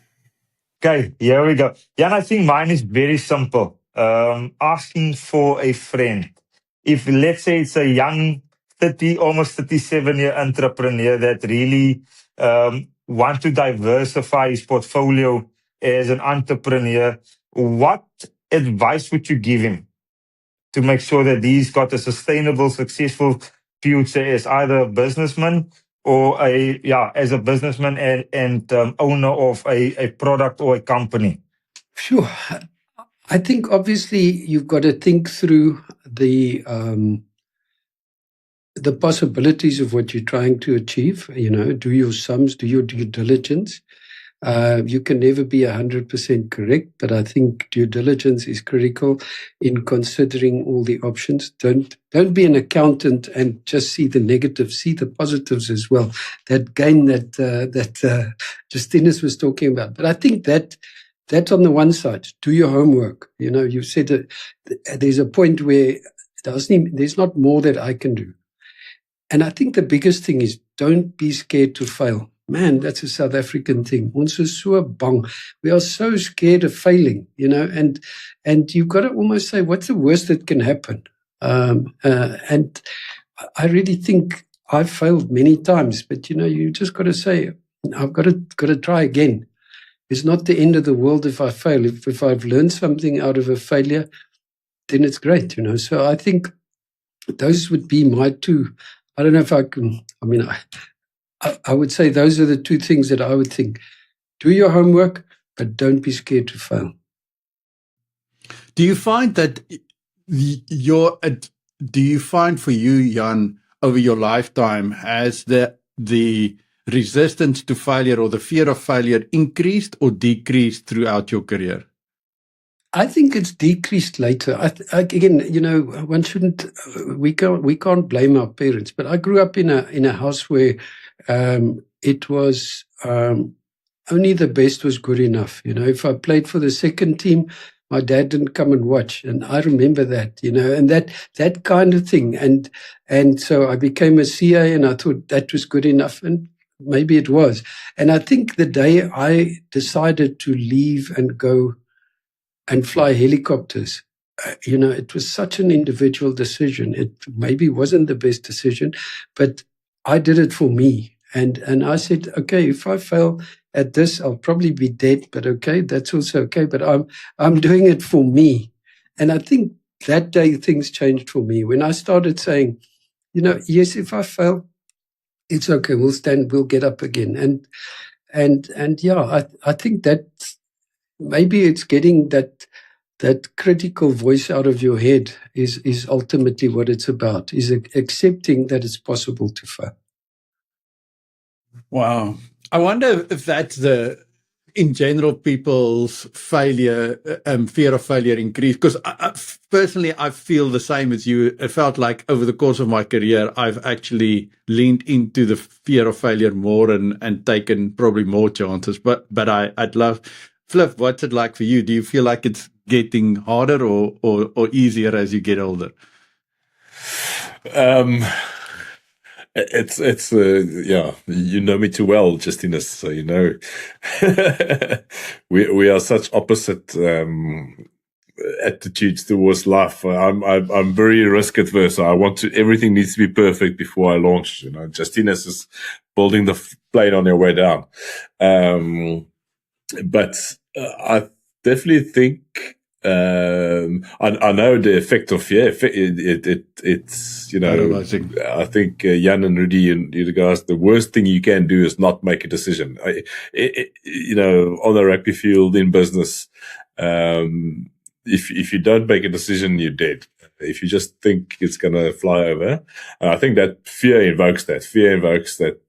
Okay, here we go. Jan, I think mine is very simple. Asking for a friend. If, let's say, it's a young 30, almost 37-year entrepreneur that really want to diversify his portfolio as an entrepreneur, what advice would you give him to make sure that he's got a sustainable, successful future as either a businessman or as a businessman and owner of a product or a company? Sure. I think obviously you've got to think through the possibilities of what you're trying to achieve. Do your sums, do your due diligence. You can never be 100% correct, but I think due diligence is critical in considering all the options. Don't be an accountant and just see the negatives, see the positives as well. That gain that Justinus was talking about. But I think that's on the one side. Do your homework. You said that there's a point where there's not more that I can do. And I think the biggest thing is don't be scared to fail. Man, that's a South African thing. Ons is so bang. We are so scared of failing, and you've got to almost say, what's the worst that can happen? And I really think I've failed many times, but you just got to say, I've got to try again. It's not the end of the world if I fail. If I've learned something out of a failure, then it's great, So I think those would be my two. I don't know if I can. I would say those are the two things that I would think. Do your homework, but don't be scared to fail. Do you find that do you find for you, Jan, over your lifetime, has the resistance to failure or the fear of failure increased or decreased throughout your career? I think it's decreased later. Again, one shouldn't. We can't blame our parents. But I grew up in a house where it was only the best was good enough. If I played for the second team, my dad didn't come and watch, and I remember that. And that kind of thing. And so I became a CA, and I thought that was good enough, and maybe it was. And I think the day I decided to leave and go and fly helicopters, it was such an individual decision. It maybe wasn't the best decision, but I did it for me. And I said, okay, if I fail at this, I'll probably be dead, but okay, that's also okay. But I'm doing it for me. And I think that day things changed for me. When I started saying, yes, if I fail, it's okay, we'll get up again. And yeah, I think that maybe it's getting that critical voice out of your head is ultimately what it's about, is accepting that it's possible to fail. Wow. I wonder if that's in general, people's failure, fear of failure increased. Because personally, I feel the same as you. It felt like over the course of my career, I've actually leaned into the fear of failure more and taken probably more chances. But I'd love, Flip, what's it like for you? Do you feel like it's getting harder or easier as you get older? It's yeah, you know me too well, Justinus, so we are such opposite attitudes towards life. I'm very risk adverse. So everything needs to be perfect before I launch. Justinus is building the plane on their way down. But I definitely think I know the effect of fear. It's I think Jan and Rudy and you guys, the worst thing you can do is not make a decision. On the rugby field, in business, if you don't make a decision, you're dead. If you just think it's going to fly over, and I think that fear invokes that. Fear invokes that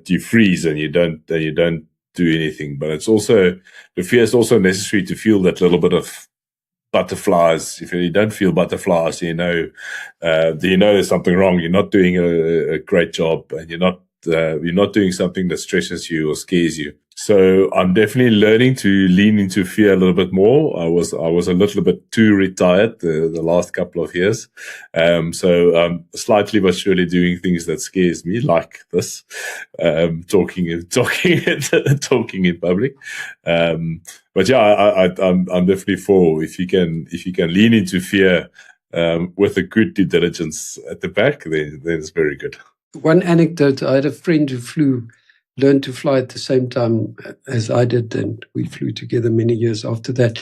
you freeze and you don't do anything. But it's also, the fear is also necessary to feel that little bit of butterflies. If you don't feel butterflies, there's something wrong. You're not doing a great job, and you're not doing something that stresses you or scares you. So I'm definitely learning to lean into fear a little bit more. I was a little bit too retired the last couple of years. So I'm slowly but surely doing things that scares me, like this, talking in public. But yeah, I'm definitely for, if you can lean into fear, with a good due diligence at the back, then it's very good. One anecdote, I had a friend who learned to fly at the same time as I did, and we flew together many years after that.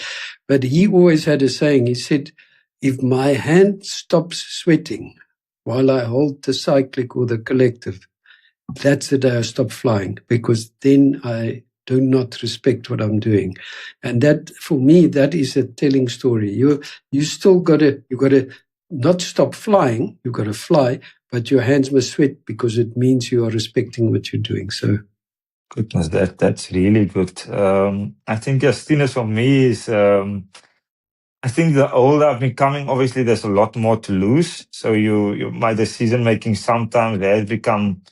But he always had a saying. He said, if my hand stops sweating while I hold the cyclic or the collective, that's the day I stop flying, because then I do not respect what I'm doing. And that, for me, that is a telling story. You still got to not stop flying. You got to fly, but your hands must sweat, because it means you are respecting what you're doing. So Goodness, that's really good. I think Justinus for me is, I think the older I've been coming, obviously there's a lot more to lose. So my decision making sometimes has become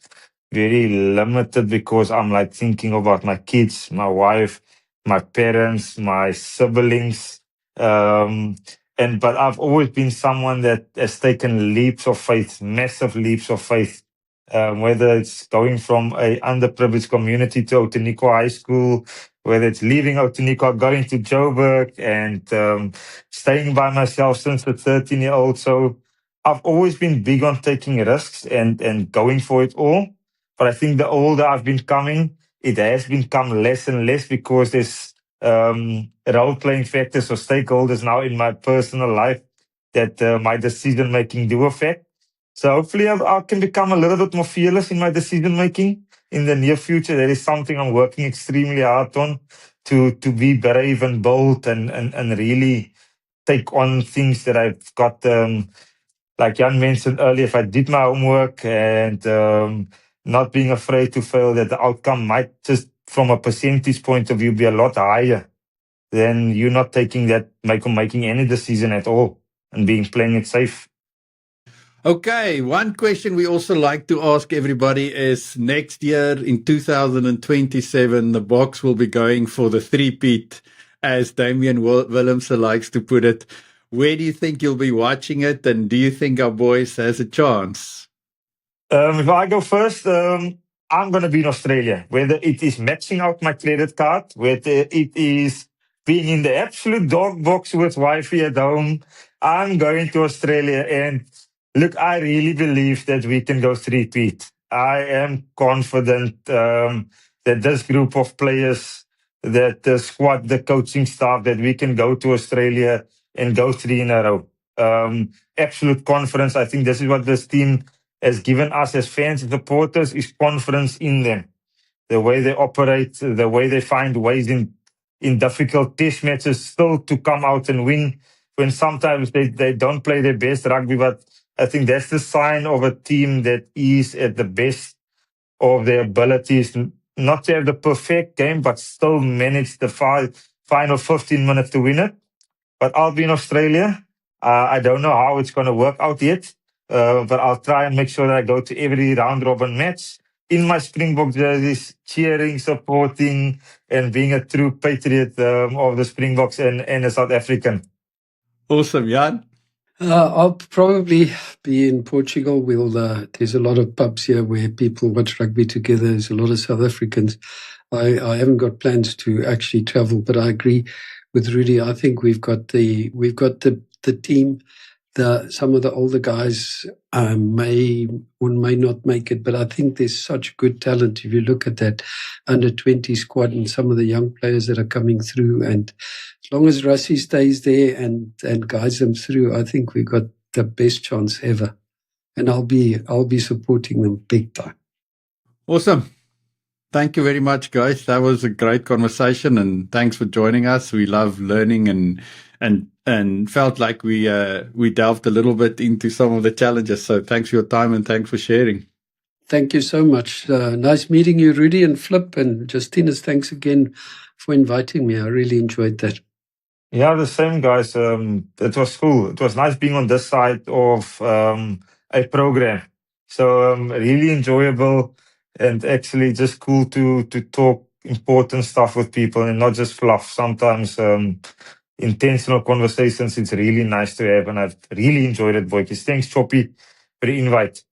very limited because I'm like thinking about my kids, my wife, my parents, my siblings. Um, but I've always been someone that has taken leaps of faith, massive leaps of faith. Whether it's going from a underprivileged community to Outeniqua High School, whether it's leaving Outeniqua, going to Joburg, and staying by myself since a 13-year-old. So I've always been big on taking risks and going for it all. But I think the older I've been coming, it has become less and less because there's role-playing factors or stakeholders now in my personal life that my decision-making do affect. So hopefully I can become a little bit more fearless in my decision-making in the near future. That is something I'm working extremely hard on to be brave and bold and really take on things that I've got. Like Jan mentioned earlier, if I did my homework and not being afraid to fail, that the outcome might just from a percentage point of view be a lot higher than you not taking that, making any decision at all and playing it safe. Okay, one question we also like to ask everybody is next year in 2027, the Boks will be going for the three-peat, as Damian Willemse likes to put it. Where do you think you'll be watching it, and do you think our boys has a chance? If I go first, I'm going to be in Australia. Whether it is matching out my credit card, whether it is being in the absolute dog box with wifey at home, I'm going to Australia. And look, I really believe that we can go three-peat. I am confident that this group of players, that the squad, the coaching staff, that we can go to Australia and go 3 in a row. Absolute confidence. I think this is what this team has given us as fans and supporters, is confidence in them. The way they operate, the way they find ways in difficult test matches still to come out and win when sometimes they don't play their best rugby. But I think that's the sign of a team that is at the best of their abilities, not to have the perfect game, but still manage the final 15 minutes to win it. But I'll be in Australia. I don't know how it's going to work out yet. But I'll try and make sure that I go to every round robin match in my Springbok jerseys, cheering, supporting, and being a true patriot of the Springboks and a South African. Awesome, Jan. I'll probably be in Portugal. There's a lot of pubs here where people watch rugby together. There's a lot of South Africans. I haven't got plans to actually travel, but I agree with Rudy. I think we've got the team. Some of the older guys may or may not make it, but I think there's such good talent if you look at that under-20 squad and some of the young players that are coming through. And as long as Rassie stays there and guides them through, I think we've got the best chance ever. And I'll be supporting them big time. Awesome. Thank you very much, guys. That was a great conversation, and thanks for joining us. We love learning and felt like we delved a little bit into some of the challenges. So thanks for your time and thanks for sharing. Thank you so much. Nice meeting you, Rudy and Flip, and Justinus. Thanks again for inviting me. I really enjoyed that. Yeah, the same, guys. It was cool. It was nice being on this side of a program. So really enjoyable and actually just cool to talk important stuff with people and not just fluff. Sometimes intentional conversations, it's really nice to have, and I've really enjoyed it, boys. Thanks, Choppy, for the invite.